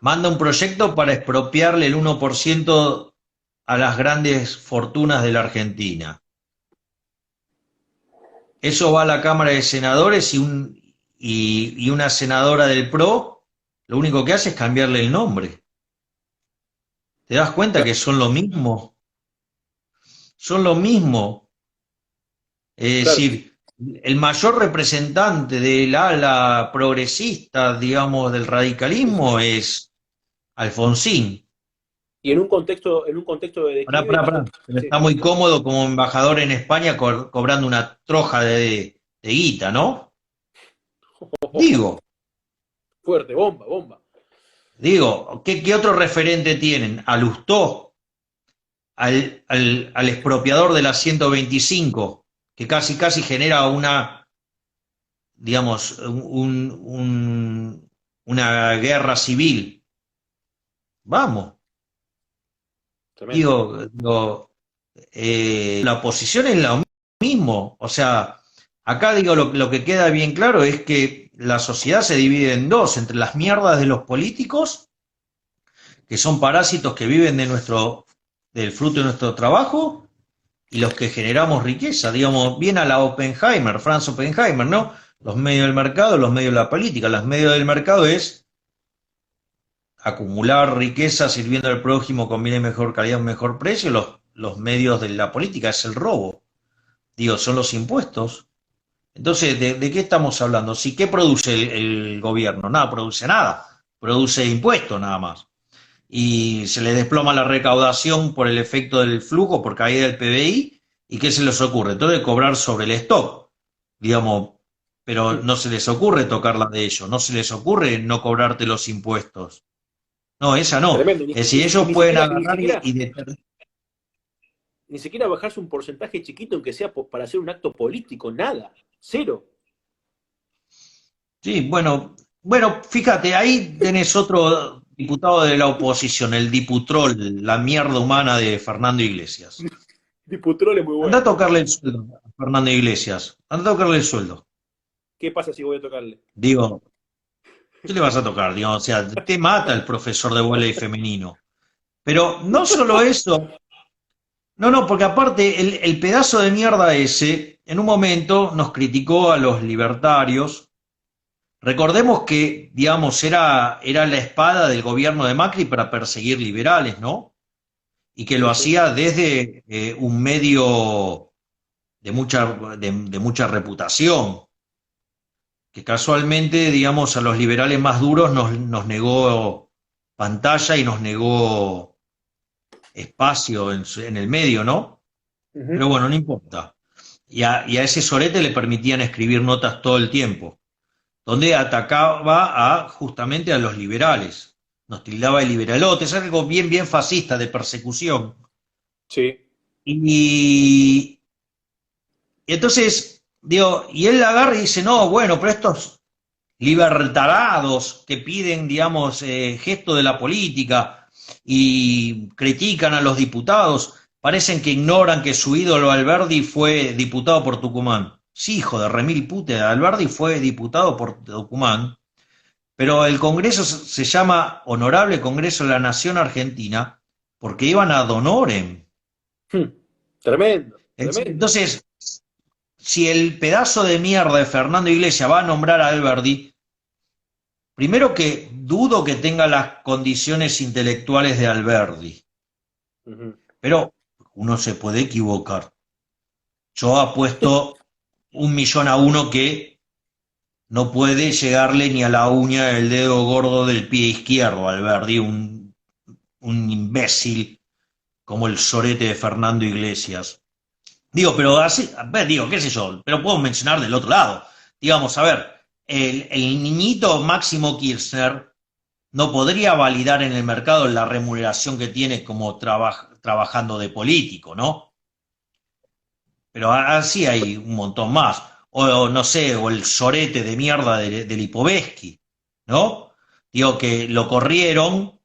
manda un proyecto para expropiarle el 1% a las grandes fortunas de la Argentina. Eso va a la Cámara de Senadores y una senadora del PRO lo único que hace es cambiarle el nombre. ¿Te das cuenta que Claro, son lo mismo? Son lo mismo. Es claro. decir, el mayor representante del ala progresista, digamos, del Sí, sí. radicalismo es Alfonsín. Y en un contexto de declive, Pará. Pero sí. está muy cómodo como embajador en España cobrando una troja de guita, ¿no? Digo, Fuerte, bomba, bomba. ¿qué otro referente tienen? A Lustó, al expropiador de la 125, que casi genera digamos, una guerra civil. Vamos, Tremendo. la oposición es lo mismo. O sea, acá digo, lo que queda bien claro es que la sociedad se divide en dos, entre las mierdas de los políticos, que son parásitos que viven del fruto de nuestro trabajo, y los que generamos riqueza, digamos, bien a la Oppenheimer, Franz Oppenheimer, ¿no? Los medios del mercado, los medios de la política. Los medios del mercado es acumular riqueza sirviendo al prójimo con bien mejor calidad, mejor precio. Los medios de la política es el robo. Digo, son los impuestos. Entonces, ¿de qué estamos hablando? Si, ¿qué produce el gobierno? Nada, produce nada. Produce impuestos nada más. Y se les desploma la recaudación por el efecto del flujo, por caída del PBI, ¿y qué se les ocurre? Entonces cobrar sobre el stock, digamos, pero no se les ocurre tocarla de ellos, no se les ocurre no cobrarte los impuestos. No, esa no. Tremendo. Es decir, ellos pueden Ni agarrar siquiera, ni siquiera bajarse un porcentaje chiquito, aunque sea para hacer un acto político, nada, cero. Sí, bueno, fíjate, ahí tenés otro diputado de la oposición, el diputrol, la mierda humana de Fernando Iglesias. Diputrol es muy Anda a bueno. tocarle el sueldo a Fernando Iglesias, anda a tocarle el sueldo. ¿Qué pasa si voy a tocarle? Digo, ¿qué le vas a tocar? Digo, o sea, te mata el profesor de vóley femenino. Pero no solo eso, no, porque aparte el pedazo de mierda ese, en un momento nos criticó a los libertarios. Recordemos que, digamos, era la espada del gobierno de Macri para perseguir liberales, ¿no? Y que lo Sí, sí. hacía desde un medio de mucha reputación, que casualmente, digamos, a los liberales más duros nos negó pantalla y nos negó espacio en el medio, ¿no? Pero Ujú. bueno, no importa. Y a ese sorete le permitían escribir notas todo el tiempo, donde atacaba justamente a los liberales. Nos tildaba de liberalotes, algo bien fascista, de persecución. Sí. Y, y entonces, digo, y él agarra y dice, no, bueno, pero estos libertarados que piden, digamos, gesto de la política y critican a los diputados, parecen que ignoran que su ídolo Alberdi fue diputado por Tucumán. Sí, hijo de remil pute, Alberdi fue diputado por Tucumán, pero el Congreso se llama Honorable Congreso de la Nación Argentina porque iban a honorem. Hmm. Tremendo, tremendo. Entonces, si el pedazo de mierda de Fernando Iglesias va a nombrar a Alberdi, primero que dudo que tenga las condiciones intelectuales de Alberdi, Ujú. pero uno se puede equivocar. Yo apuesto 1.000.000 a 1 que no puede llegarle ni a la uña del dedo gordo del pie izquierdo a Alberdi, un imbécil como el sorete de Fernando Iglesias. Digo, pero así, a ver, digo, qué sé yo, pero puedo mencionar del otro lado. Digamos, a ver, el niñito Máximo Kirchner no podría validar en el mercado la remuneración que tiene como trabajando de político, ¿no? Pero así hay un montón más. O no sé, o el sorete de mierda de Lipovetsky, ¿no? Digo que lo corrieron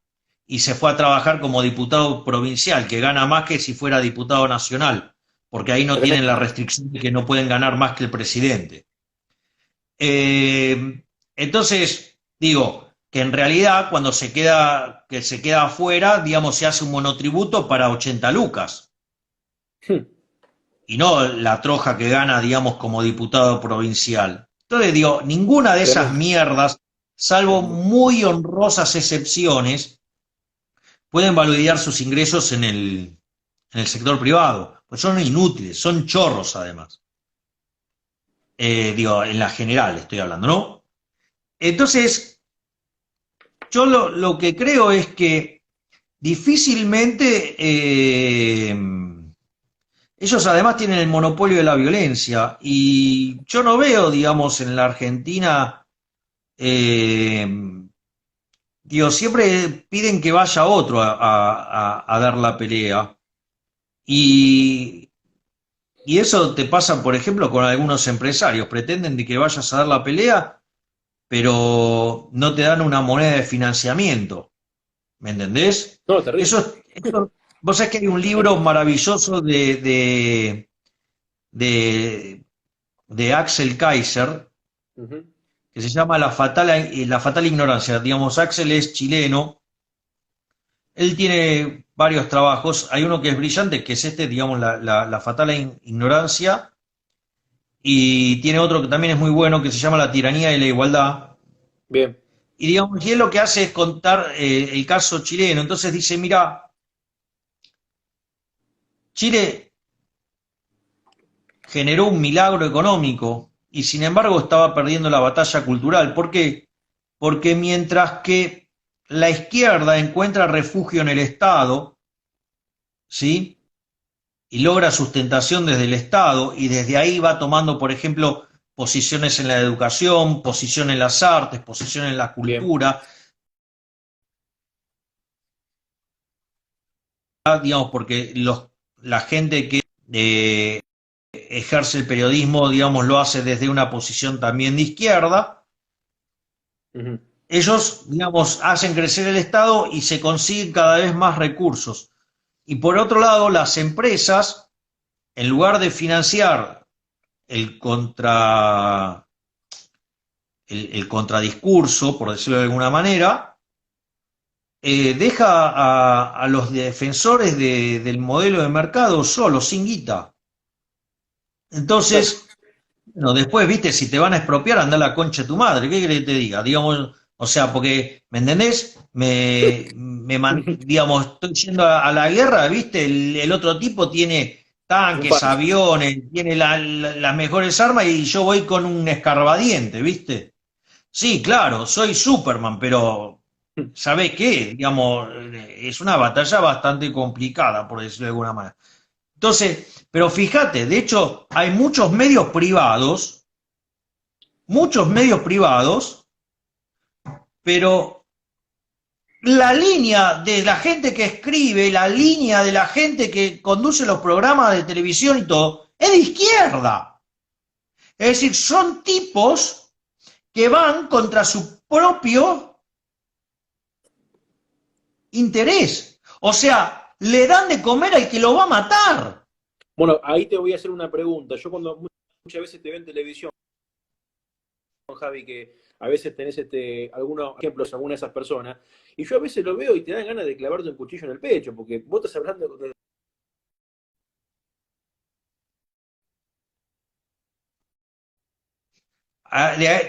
y se fue a trabajar como diputado provincial, que gana más que si fuera diputado nacional, porque ahí no tienen la Tremendo. restricción de que no pueden ganar más que el presidente. Eh, entonces, digo, que en realidad cuando que se queda afuera, digamos, se hace un monotributo para 80 lucas Hmm. y no la troja que gana, digamos, como diputado provincial. Entonces, digo, ninguna de esas Tremendo. mierdas, salvo muy honrosas excepciones, pueden validar sus ingresos en el sector privado. Pues son inútiles, son chorros además. Digo, en la general estoy hablando, ¿no? Entonces, yo lo que creo es que difícilmente ellos además tienen el monopolio de la violencia y yo no veo, digamos, en la Argentina, eh, digo, siempre piden que vaya otro a dar la pelea y, y eso te pasa, por ejemplo, con algunos empresarios, pretenden de que vayas a dar la pelea, pero no te dan una moneda de financiamiento. ¿Me entendés? No, terrible. Vos sabés que hay un libro maravilloso de, de Axel Kaiser Ujú. que se llama la fatal ignorancia. Digamos, Axel es chileno, él tiene varios trabajos, hay uno que es brillante, que es este, digamos, la fatal ignorancia, y tiene otro que también es muy bueno, que se llama La tiranía y la igualdad. Bien. Y digamos, y él lo que hace es contar el caso chileno. Entonces dice, mira, Chile generó un milagro económico y sin embargo estaba perdiendo la batalla cultural. ¿Por qué? Porque mientras que la izquierda encuentra refugio en el Estado, ¿sí? Y logra sustentación desde el Estado y desde ahí va tomando, por ejemplo, posiciones en la educación, posición en las artes, posición en la Bien. cultura, digamos, porque la gente que ejerce el periodismo, digamos, lo hace desde una posición también de izquierda. Ujú. Ellos, digamos, hacen crecer el Estado y se consiguen cada vez más recursos. Y por otro lado, las empresas, en lugar de financiar el contra el contradiscurso, por decirlo de alguna manera, deja a los defensores del modelo de mercado solos, sin guita. Claro. Entonces, bueno, después, viste, si te van a expropiar, anda a la concha de tu madre, ¿qué querés que te diga? Digamos, o sea, porque, ¿me entendés? Digamos, estoy yendo a la guerra, viste, el otro tipo tiene Un tanques, pancho. aviones, tiene las mejores armas y yo voy con un escarbadiente, viste. Sí, claro, soy Superman, pero ¿sabés qué? Digamos, es una batalla bastante complicada, por decirlo de alguna manera. Entonces, pero fíjate, de hecho, hay muchos medios privados, pero la línea de la gente que escribe, la línea de la gente que conduce los programas de televisión y todo, es de izquierda. Es decir, son tipos que van contra su propio interés. O sea, le dan de comer al que lo va a matar. Bueno, ahí te voy a hacer una pregunta. Yo cuando muchas veces te veo en televisión, Javi, que a veces tenés algunos ejemplos, alguna de esas personas, y yo a veces lo veo y te dan ganas de clavarte un cuchillo en el pecho, porque vos estás hablando de...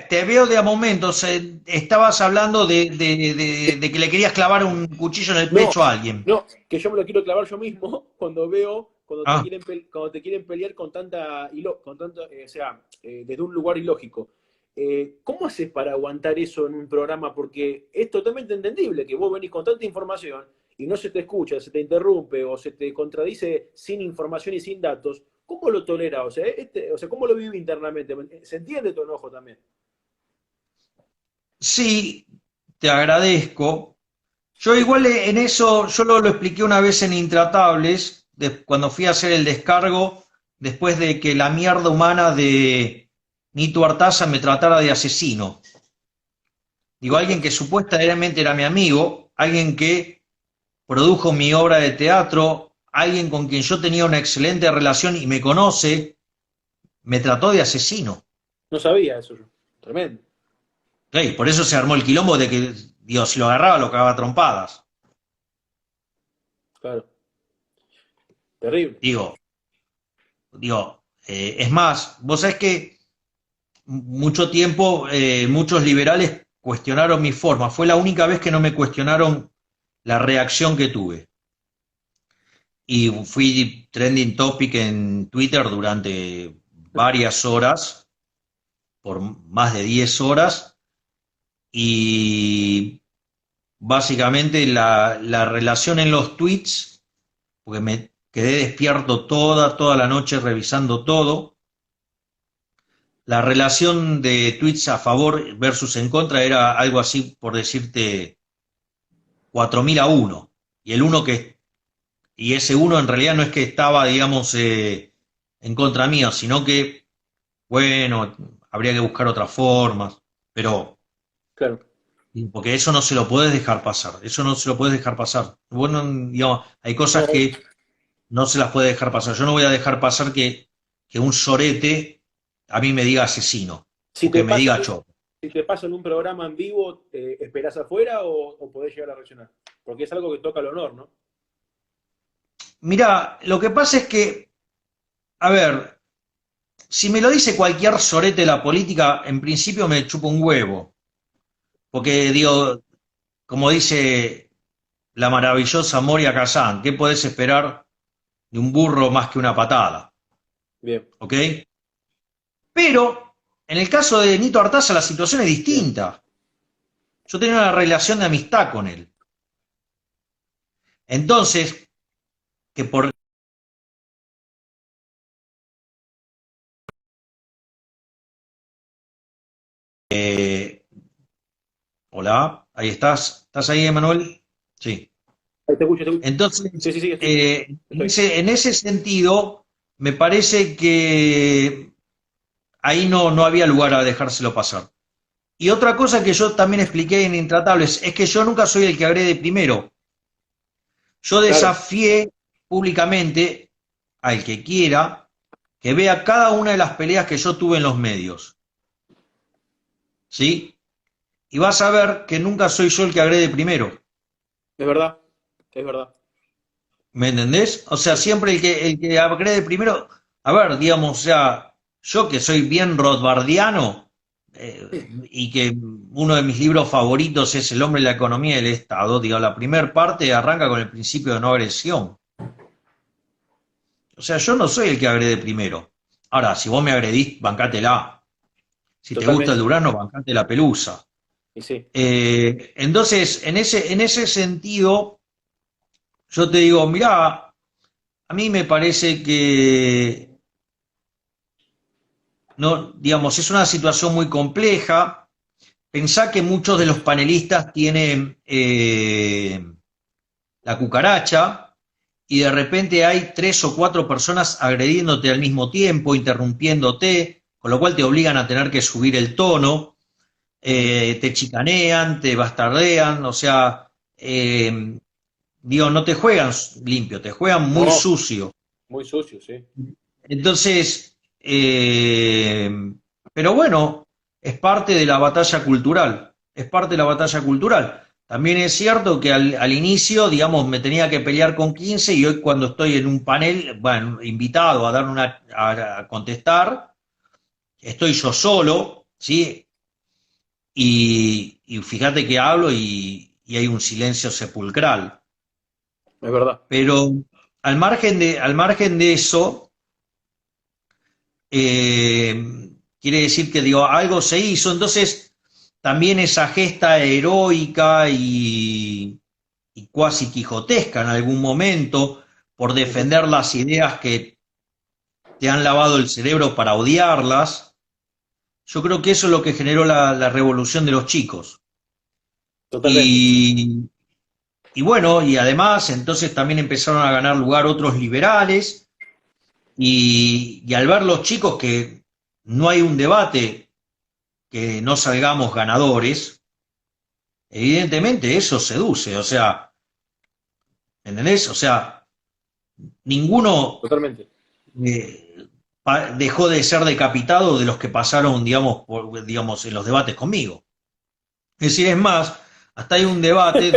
Te veo de a momentos, estabas hablando de que le querías clavar un cuchillo en el No, pecho a alguien. no, que yo me lo quiero clavar yo mismo cuando veo, Ah, cuando te quieren pelear con con tanto, o sea, desde un lugar ilógico. ¿Cómo haces para aguantar eso en un programa? Porque es totalmente entendible que vos venís con tanta información y no se te escucha, se te interrumpe o se te contradice sin información y sin datos. ¿Cómo lo tolera? O sea, ¿cómo lo vive internamente? ¿Se entiende tu enojo también? sí, te agradezco. Yo igual en eso, yo lo expliqué una vez en Intratables, cuando fui a hacer el descargo, después de que la mierda humana de Nito Artaza me tratara de asesino. Digo, alguien que supuestamente era mi amigo, alguien que produjo mi obra de teatro, alguien con quien yo tenía una excelente relación y me conoce, me trató de asesino. No sabía eso yo. Tremendo. Y por eso se armó el quilombo de que, Dios, si lo agarraba, lo cagaba a trompadas. Claro. Terrible. Digo, es más, vos sabés que mucho tiempo muchos liberales cuestionaron mi forma. Fue la única vez que no me cuestionaron la reacción que tuve. Y fui trending topic en Twitter durante varias horas, por más de 10 horas, y básicamente la relación en los tweets, porque me quedé despierto toda la noche revisando todo, la relación de tweets a favor versus en contra era algo así, por decirte, 4000-1. Y el uno que, y ese uno en realidad no es que estaba, digamos, en contra mío, sino que, bueno, habría que buscar otras formas, pero Claro. porque eso no se lo puedes dejar pasar, eso no se lo puedes dejar pasar. Bueno, digamos, hay cosas No, que no se las puede dejar pasar. Yo no voy a dejar pasar que un sorete a mí me diga asesino si o que te me pasa, diga choco. si te pasa en un programa en vivo, ¿esperás afuera o podés llegar a reaccionar? Porque es algo que toca el honor, ¿no? Mira, lo que pasa es que, a ver, si me lo dice cualquier sorete de la política, en principio me chupa un huevo. Porque digo, como dice la maravillosa Moria Kazan, ¿qué podés esperar de un burro más que una patada? Bien, ¿Ok? Pero en el caso de Nito Artaza la situación es bien. distinta. Yo tenía una relación de amistad con él. Entonces, que por... Hola, ahí estás. ¿Estás ahí, Emanuel? Sí. Ahí te escucho, te escucho. Sí, Entonces, sí, sí, estoy. en ese sentido, me parece que ahí no había lugar a dejárselo pasar. Y otra cosa que yo también expliqué en Intratables es que yo nunca soy el que agrede primero. Yo Claro, desafié públicamente al que quiera que vea cada una de las peleas que yo tuve en los medios, ¿sí? Y vas a ver que nunca soy yo el que agrede primero, es verdad, es verdad. ¿me entendés? O sea, Sí, siempre el que agrede primero, a ver, digamos, o sea, yo que soy bien rothbardiano y que uno de mis libros favoritos es El hombre y la economía del Estado, digo, la primera parte arranca con el principio de no agresión. O sea, yo no soy el que agrede primero. Ahora, si vos me agredís, bancátela. Si te gusta el totalmente. durazno, bancate la pelusa. Y sí, Entonces, en ese sentido, yo te digo, mirá, a mí me parece que, no, digamos, es una situación muy compleja. Pensá que muchos de los panelistas tienen la cucaracha y de repente hay tres o cuatro personas agrediéndote al mismo tiempo, interrumpiéndote, con lo cual te obligan a tener que subir el tono, te chicanean, te bastardean, o sea, digo, no te juegan limpio, te juegan muy no, sucio. muy sucio, sí. Entonces, pero bueno, es parte de la batalla cultural, es parte de la batalla cultural. También es cierto que al inicio, digamos, me tenía que pelear con 15 y hoy cuando estoy en un panel, bueno, invitado a dar a contestar, estoy yo solo, ¿sí? Y fíjate que hablo y hay un silencio sepulcral. Es verdad. Pero al margen de eso, quiere decir que digo, algo se hizo. Entonces, también esa gesta heroica y cuasi quijotesca en algún momento por Ujú. defender las ideas que te han lavado el cerebro para odiarlas, yo creo que eso es lo que generó la revolución de los chicos. Totalmente. Y, y bueno, y además entonces también empezaron a ganar lugar otros liberales y al ver los chicos que no hay un debate que no salgamos ganadores, evidentemente eso seduce, o sea, ¿entendés? O sea, ninguno Totalmente. dejó de ser decapitado de los que pasaron, digamos, digamos, en los debates conmigo. Es decir, es más, hasta hay un debate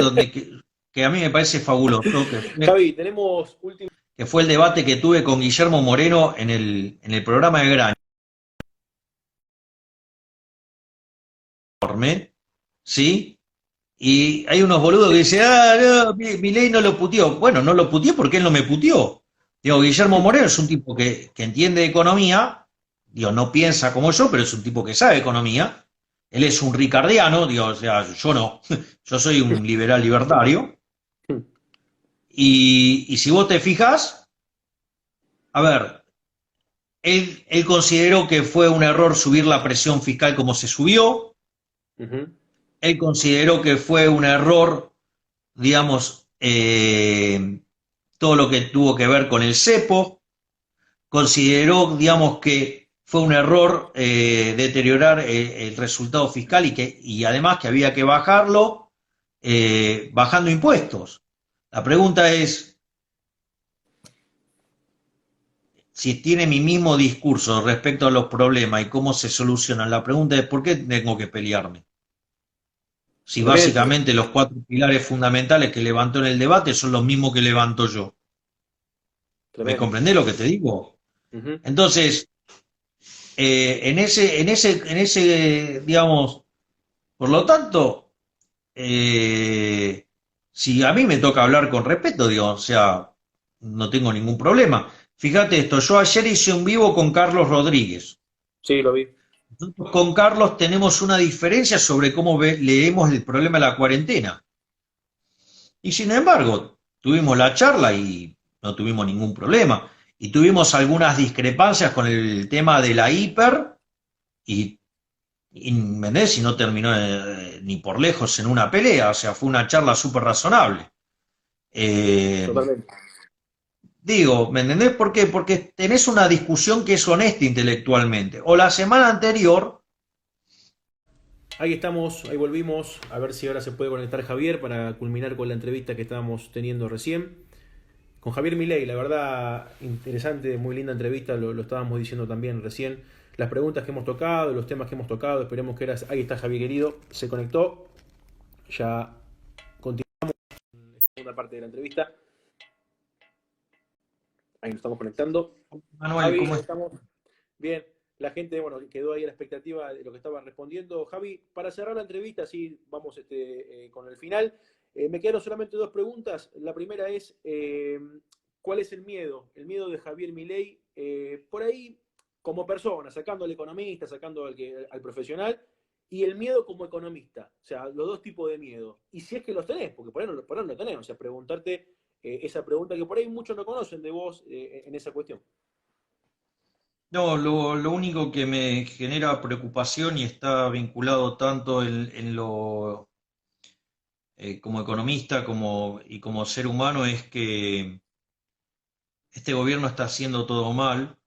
que a mí me parece fabuloso, Javi, tenemos último. que fue el debate que tuve con Guillermo Moreno en el programa de Granorme, ¿sí? Y hay unos boludos que dicen, ah, no, Milei no lo puteó. Bueno, no lo puteó porque él no me puteó. Digo, Guillermo Moreno es un tipo que entiende economía, digo, no piensa como yo, pero es un tipo que sabe economía. Él es un ricardiano, digo, o sea, yo no, yo soy un liberal libertario. Y si vos te fijas, a ver, él consideró que fue un error subir la presión fiscal como se subió, Ujú. él consideró que fue un error, digamos, todo lo que tuvo que ver con el cepo, consideró, digamos, que fue un error deteriorar el resultado fiscal y además que había que bajarlo bajando impuestos. La pregunta es, si tiene mi mismo discurso respecto a los problemas y cómo se solucionan, la pregunta es, ¿por qué tengo que pelearme? Si Totalmente. básicamente los cuatro pilares fundamentales que levantó en el debate son los mismos que levanto yo. ¿Me Tremendo. comprendés lo que te digo? Ujú. Entonces, en ese, digamos, por lo tanto, eh, si a mí me toca hablar con respeto, digo, o sea, no tengo ningún problema. Fíjate esto, yo ayer hice un vivo con Carlos Rodríguez. Sí, lo vi. Nosotros con Carlos tenemos una diferencia sobre cómo leemos el problema de la cuarentena. Y sin embargo, tuvimos la charla y no tuvimos ningún problema. Y tuvimos algunas discrepancias con el tema de la hiper y, ¿me entendés? Y no terminó ni por lejos en una pelea. O sea, fue una charla súper razonable. Eh, Totalmente. Digo, ¿me entendés por qué? Porque tenés una discusión que es honesta intelectualmente. O la semana anterior, Ahí estamos, ahí volvimos. A ver si ahora se puede conectar Javier para culminar con la entrevista que estábamos teniendo recién. Con Javier Milei, la verdad, interesante, muy linda entrevista, lo estábamos diciendo también recién. Las preguntas que hemos tocado, los temas que hemos tocado, esperemos que era... Ahí está Javier querido, se conectó. Ya continuamos con la segunda parte de la entrevista. Ahí nos estamos conectando. Manuel, Javi, ¿cómo ahí estás? estamos. Bien, la gente, bueno, quedó ahí a la expectativa de lo que estaba respondiendo. Javi, para cerrar la entrevista, así vamos con el final. Me quedaron solamente dos preguntas. La primera es, ¿cuál es el miedo? El miedo de Javier Milei, por ahí, como persona, sacando al economista, sacando al profesional, y el miedo como economista. O sea, los dos tipos de miedo. Y si es que los tenés, porque por ahí no los tenés. O sea, preguntarte esa pregunta que por ahí muchos no conocen de vos en esa cuestión. No, lo único que me genera preocupación y está vinculado tanto en lo como economista y como ser humano es que este gobierno está haciendo todo mal,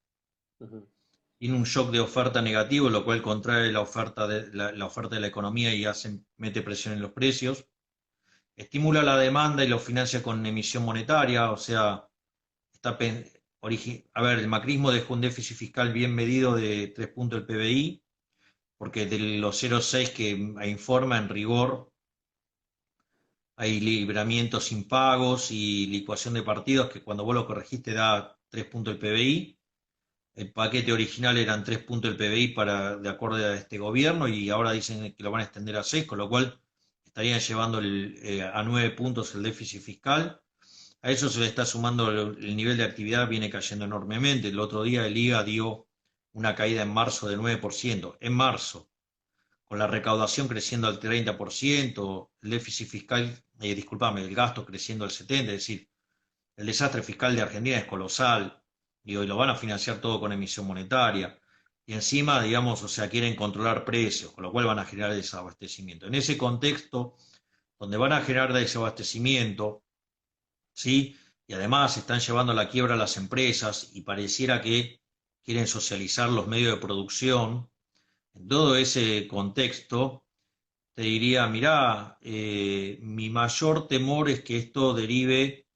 Ujú. tiene un shock de oferta negativo, lo cual contrae la oferta de la economía y mete presión en los precios, estimula la demanda y lo financia con emisión monetaria, o sea, está a ver, el macrismo dejó un déficit fiscal bien medido de 3 puntos del PBI, porque de los 0,6 que informa en rigor hay libramientos impagos y licuación de partidos que cuando vos lo corregiste da 3 puntos del PBI. El paquete original eran 3 puntos del PBI de acuerdo a este gobierno y ahora dicen que lo van a extender a 6, con lo cual estarían llevando a 9 puntos el déficit fiscal. A eso se le está sumando el nivel de actividad, viene cayendo enormemente. El otro día el IGA dio una caída en marzo de 9%. En marzo, con la recaudación creciendo al 30%, el déficit fiscal, discúlpame, el gasto creciendo al 70%, es decir, el desastre fiscal de Argentina es colosal, digo, y lo van a financiar todo con emisión monetaria. Y encima, digamos, o sea, quieren controlar precios, con lo cual van a generar desabastecimiento. En ese contexto, donde van a generar desabastecimiento, ¿sí? Y además están llevando a la quiebra a las empresas y pareciera que quieren socializar los medios de producción. En todo ese contexto, te diría, mirá, mi mayor temor es que esto derive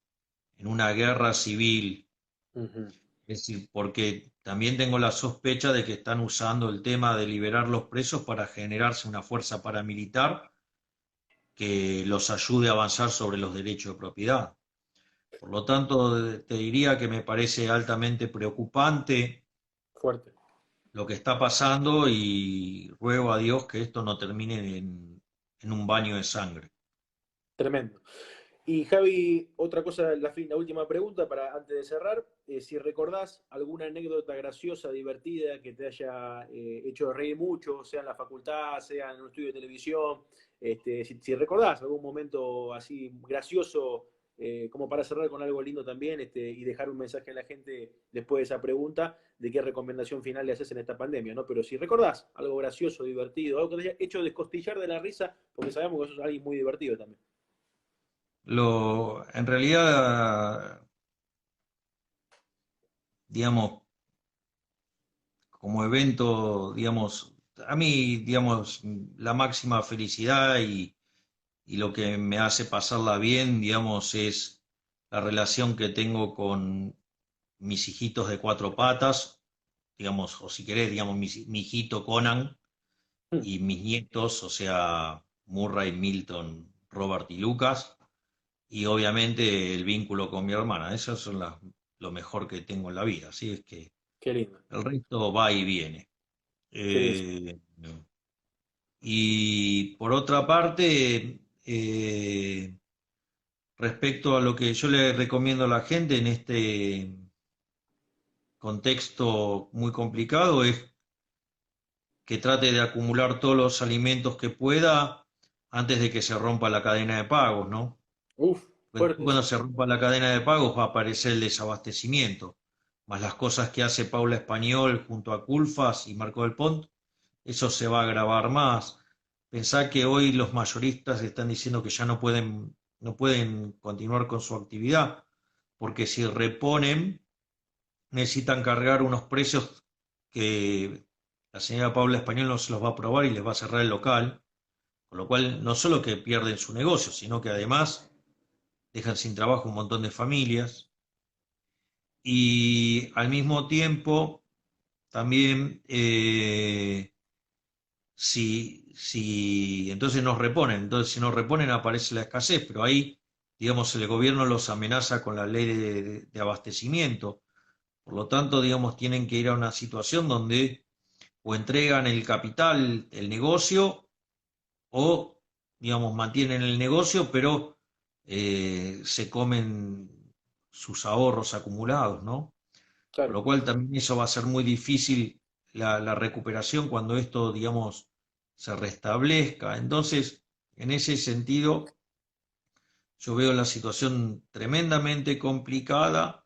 en una guerra civil. Ujú. Es decir, porque también tengo la sospecha de que están usando el tema de liberar los presos para generarse una fuerza paramilitar que los ayude a avanzar sobre los derechos de propiedad. Por lo tanto, te diría que me parece altamente preocupante Fuerte, lo que está pasando y ruego a Dios que esto no termine en un baño de sangre. tremendo. Y Javi, otra cosa, la última pregunta para antes de cerrar, si recordás alguna anécdota graciosa, divertida, que te haya hecho reír mucho, sea en la facultad, sea en un estudio de televisión, si recordás algún momento así gracioso, como para cerrar con algo lindo también, y dejar un mensaje a la gente después de esa pregunta, de qué recomendación final le haces en esta pandemia, ¿no? Pero si recordás algo gracioso, divertido, algo que te haya hecho descostillar de la risa, porque sabemos que sos alguien muy divertido también. En realidad, digamos, como evento, digamos, a mí, digamos, la máxima felicidad y lo que me hace pasarla bien, digamos, es la relación que tengo con mis hijitos de cuatro patas, digamos, o si querés, digamos, mi hijito Conan y mis nietos, o sea, Murray, Milton, Robert y Lucas, y obviamente el vínculo con mi hermana. Eso son lo mejor que tengo en la vida, así es que Qué lindo, el resto va y viene. qué lindo. Eh, y por otra parte, respecto a lo que yo le recomiendo a la gente en este contexto muy complicado, es que trate de acumular todos los alimentos que pueda antes de que se rompa la cadena de pagos, ¿no? Uf, Porque fuerte cuando eso. se rompa la cadena de pagos va a aparecer el desabastecimiento, más las cosas que hace Paula Español junto a Culfas y Marco del Pont, eso se va a agravar más. Pensá que hoy los mayoristas están diciendo que ya no pueden no pueden continuar con su actividad, porque si reponen, necesitan cargar unos precios que la señora Paula Español no se los va a aprobar y les va a cerrar el local, con lo cual no solo que pierden su negocio, sino que además dejan sin trabajo un montón de familias y al mismo tiempo también si entonces nos reponen, entonces si nos reponen aparece la escasez, pero ahí, digamos, el gobierno los amenaza con la ley de abastecimiento. Por lo tanto, digamos, tienen que ir a una situación donde o entregan el capital, el negocio, o, digamos, mantienen el negocio, pero se comen sus ahorros acumulados, ¿no? Con Claro. lo cual también eso va a ser muy difícil la recuperación cuando esto, digamos, se restablezca. Entonces, en ese sentido, yo veo la situación tremendamente complicada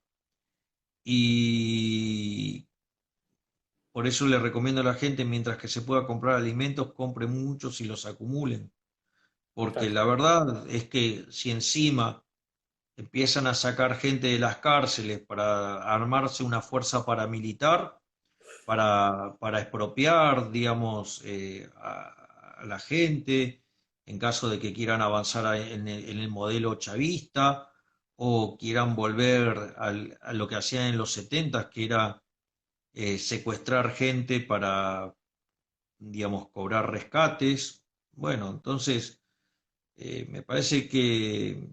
y por eso le recomiendo a la gente, mientras que se pueda comprar alimentos, compre muchos y los acumulen. Porque Claro. la verdad es que si encima empiezan a sacar gente de las cárceles para armarse una fuerza paramilitar, para expropiar, digamos, a la gente en caso de que quieran avanzar en el modelo chavista o quieran volver a lo que hacían en los 70, que era secuestrar gente para, digamos, cobrar rescates. Bueno, entonces me parece que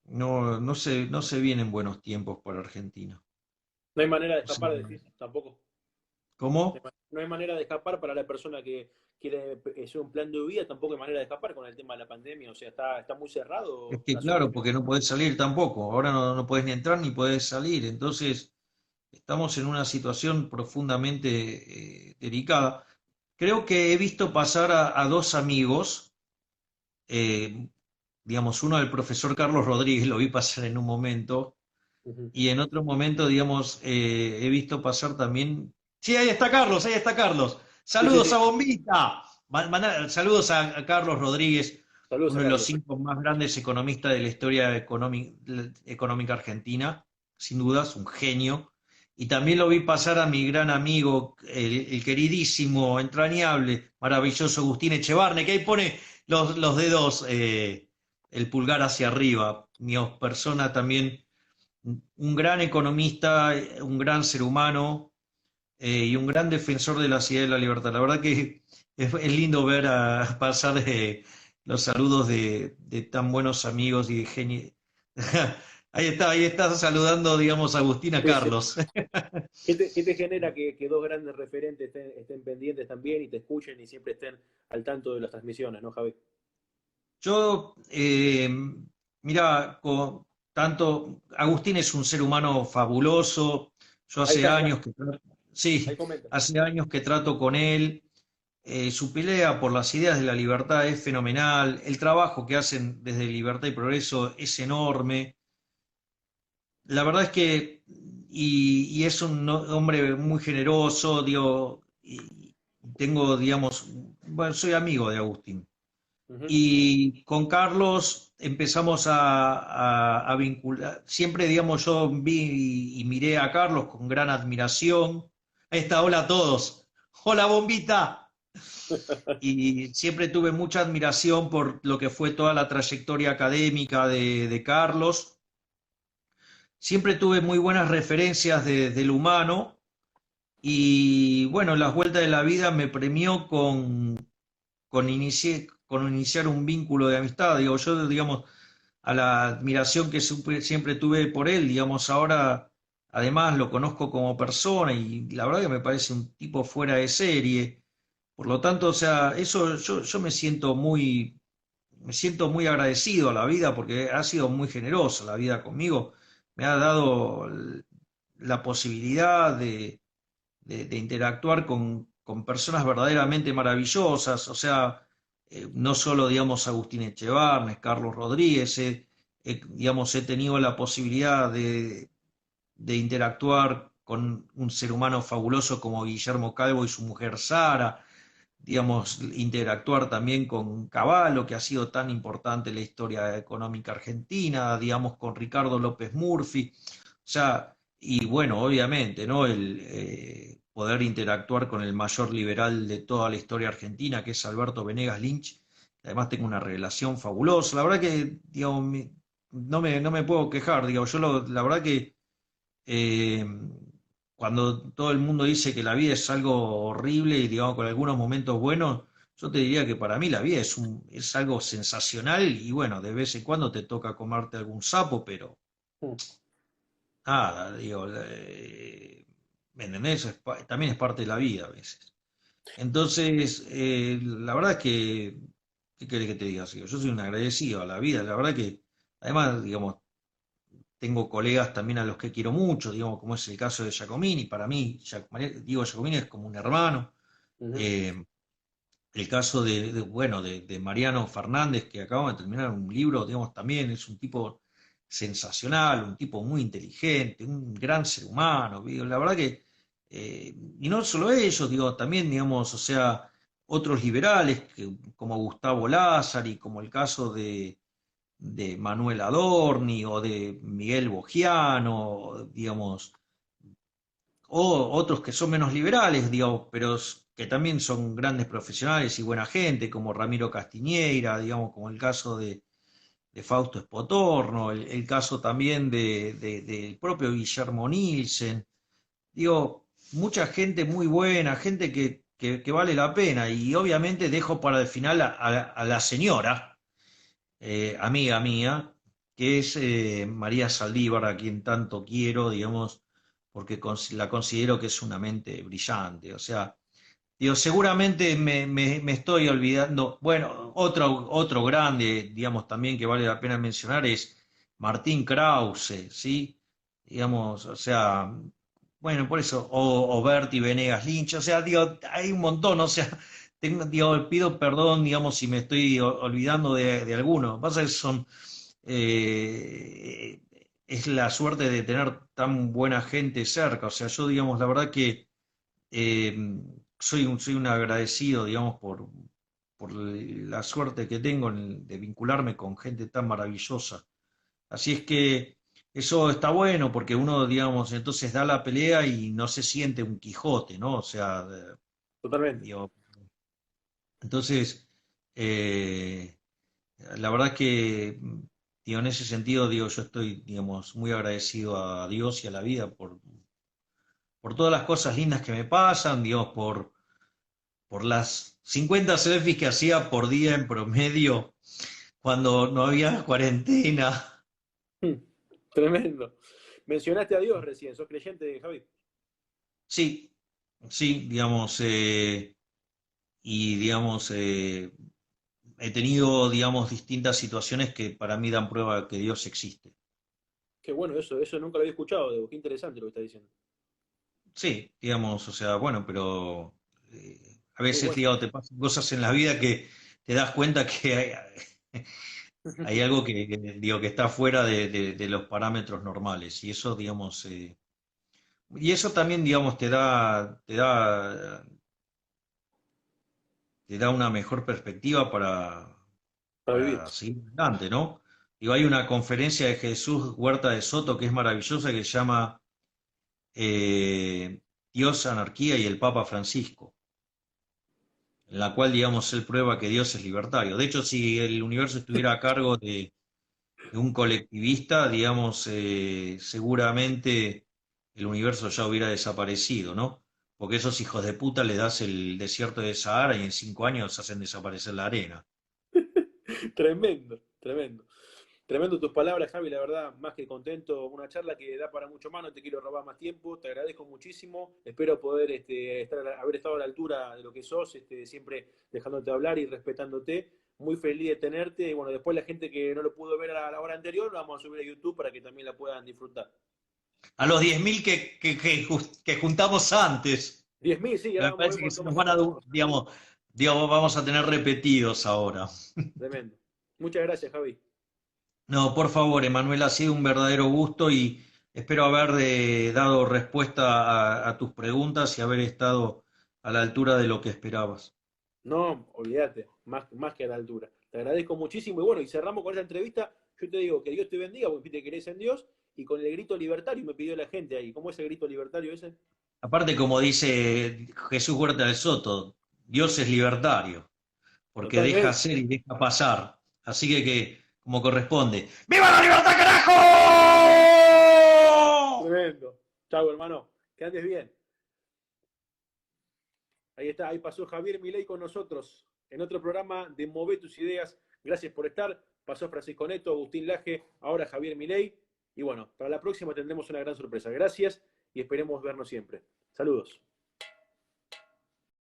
no se vienen buenos tiempos para Argentina. No hay manera de O sea, escapar, decís, tampoco. ¿cómo? No hay manera de escapar para la persona que quiere hacer un plan de vida, tampoco hay manera de escapar con el tema de la pandemia. O sea, está muy Es cerrado que la claro, solución. porque no podés salir tampoco. Ahora no podés ni entrar ni podés salir. Entonces, estamos en una situación profundamente delicada. Creo que he visto pasar a dos amigos, eh, digamos, uno del profesor Carlos Rodríguez, lo vi pasar en un momento, Ujú. y en otro momento, digamos, he visto pasar también. Sí, ahí está Carlos, ahí está Carlos. Sí, sí, Saludos sí. a Bombita. Saludos a Carlos Rodríguez, Saludos uno a de los Carlos. 5 más grandes economistas de la historia económica argentina, sin dudas, un genio. Y también lo vi pasar a mi gran amigo, el queridísimo, entrañable, maravilloso Agustín Echevarne, que ahí pone los dedos, el pulgar hacia arriba. Mi persona también un gran economista, un gran ser humano y un gran defensor de la ciudad y la libertad. La verdad que es lindo ver a pasar los saludos de tan buenos amigos y de genio. Ahí está saludando, digamos, Agustina Sí, sí. Carlos. ¿Qué te genera que dos grandes referentes estén pendientes también y te escuchen y siempre estén al tanto de las transmisiones, ¿no, Javi? Yo, mira, tanto Agustín es un ser humano fabuloso. Yo Ahí hace está, mirá, años ahí sí, comenta. hace años que trato con él. Su pelea por las ideas de la libertad es fenomenal. El trabajo que hacen desde Libertad y Progreso es enorme. La verdad es que, y es un hombre muy generoso, digo, y tengo, digamos, bueno, soy amigo de Agustín. Ujú. Y con Carlos empezamos a vincular. Siempre, digamos, yo vi y miré a Carlos con gran admiración. Ahí está, hola a todos. Hola, bombita. Y siempre tuve mucha admiración por lo que fue toda la trayectoria académica de Carlos. Siempre tuve muy buenas referencias del humano y bueno, las vueltas de la vida me premió con iniciar un vínculo de amistad. Digo, yo, digamos, a la admiración que siempre tuve por él, digamos, ahora además lo conozco como persona y la verdad que me parece un tipo fuera de serie. Por lo tanto, o sea, eso yo me siento muy agradecido a la vida porque ha sido muy generosa la vida conmigo. Me ha dado la posibilidad de interactuar con personas verdaderamente maravillosas, o sea, no solo, digamos, Agustín Echevarnes, Carlos Rodríguez, digamos, he tenido la posibilidad de interactuar con un ser humano fabuloso como Guillermo Calvo y su mujer Sara, digamos, interactuar también con Cavallo, que ha sido tan importante en la historia económica argentina, digamos, con Ricardo López Murphy, o sea, y bueno, obviamente, ¿no? El poder interactuar con el mayor liberal de toda la historia argentina, que es Alberto Venegas Lynch, además tengo una relación fabulosa, la verdad que, digamos, no me puedo quejar, digamos, la verdad que eh, cuando todo el mundo dice que la vida es algo horrible y digamos con algunos momentos buenos, yo te diría que para mí la vida es algo sensacional y bueno, de vez en cuando te toca comerte algún sapo, pero Mm. nada, digo, ¿me entendés? También es parte de la vida a veces. Entonces, la verdad es que, ¿qué querés que te diga? Yo soy un agradecido a la vida, la verdad que, además, digamos, tengo colegas también a los que quiero mucho, digamos, como es el caso de Giacomini. Para mí, Diego Giacomini es como un hermano. Ujú. Eh, el caso bueno, de Mariano Fernández, que acaba de terminar un libro, digamos, también es un tipo sensacional, un tipo muy inteligente, un gran ser humano. Digo, la verdad que, y no solo ellos, digo, también, digamos, o sea, otros liberales, como Gustavo Lázari, como el caso de Manuel Adorni o de Miguel Bogiano, digamos, o otros que son menos liberales, digamos, pero que también son grandes profesionales y buena gente, como Ramiro Castiñeira, digamos, como el caso de Fausto Espotorno, el caso también del propio Guillermo Nielsen, digo, mucha gente muy buena, gente que vale la pena, y obviamente dejo para el final a la señora, amiga mía, que es María Saldívar, a quien tanto quiero, digamos, porque la considero que es una mente brillante. O sea, digo, seguramente me estoy olvidando. Bueno, otro grande, digamos, también que vale la pena mencionar es Martín Krause, ¿sí? Digamos, o sea, bueno, por eso, o Berti Venegas Lynch, o sea, digo, hay un montón, o sea, digo, pido perdón, digamos, si me estoy olvidando de alguno. Lo que pasa es que eh, es la suerte de tener tan buena gente cerca, o sea, yo, digamos, la verdad que eh, soy un agradecido, digamos, por la suerte que tengo de vincularme con gente tan maravillosa. Así es que eso está bueno porque uno, digamos, entonces da la pelea y no se siente un Quijote, ¿no? O sea, Totalmente. digo, entonces, eh, la verdad que, digo, en ese sentido, digo, yo estoy, digamos, muy agradecido a Dios y a la vida por todas las cosas lindas que me pasan, digamos, por las 50 selfies que hacía por día en promedio cuando no había cuarentena. Mm. Tremendo. Mencionaste a Dios recién, ¿sos creyente, Javi? Sí, sí, digamos, y digamos, he tenido, digamos, distintas situaciones que para mí dan prueba de que Dios existe. Qué bueno, eso nunca lo había escuchado, Debo. Qué interesante lo que está diciendo. Sí, digamos, o sea, bueno, pero a Muy veces, bueno. digamos, te pasan cosas en la vida que te das cuenta que hay algo digo, que está fuera de los parámetros normales. Y eso, digamos, y eso también, digamos, te da una mejor perspectiva Para vivir. para seguir adelante, ¿no? Digo, hay una conferencia de Jesús Huerta de Soto que es maravillosa que se llama Dios, Anarquía y el Papa Francisco, en la cual, digamos, él prueba que Dios es libertario. De hecho, si el universo estuviera a cargo de un colectivista, digamos, seguramente el universo ya hubiera desaparecido, ¿no? Porque esos hijos de puta le das el desierto de Sahara y en 5 años hacen desaparecer la arena. Tremendo, tremendo. Tremendo tus palabras, Javi, la verdad, más que contento. Una charla que da para mucho más, no te quiero robar más tiempo, te agradezco muchísimo. Espero poder haber estado a la altura de lo que sos, siempre dejándote hablar y respetándote. Muy feliz de tenerte. Y bueno, después la gente que no lo pudo ver a la hora anterior, lo vamos a subir a YouTube para que también la puedan disfrutar. A los 10.000 que juntamos antes, 10.000, sí, ahora me vamos a ver parece que cuánto se nos más van a, sacamos. digamos, vamos a tener repetidos ahora. Tremendo. Muchas gracias, Javi. No, por favor, Emanuel, ha sido un verdadero gusto y espero haber dado respuesta a tus preguntas y haber estado a la altura de lo que esperabas. No, olvídate, más que a la altura. Te agradezco muchísimo y bueno, y cerramos con esta entrevista. Yo te digo que Dios te bendiga, porque te querés en Dios, y con el grito libertario me pidió la gente ahí. ¿Cómo es el grito libertario ese? Aparte, como dice Jesús Huerta de Soto, Dios es libertario, porque deja Totalmente. hacer y deja pasar. Así que como corresponde. ¡Viva la libertad, carajo! Tremendo. Chau, hermano. Que andes bien. Ahí está, ahí pasó Javier Milei con nosotros en otro programa de Move tus ideas. Gracias por estar. Pasó Francisco Neto, Agustín Laje, ahora Javier Milei. Y bueno, para la próxima tendremos una gran sorpresa. Gracias y esperemos vernos siempre. Saludos.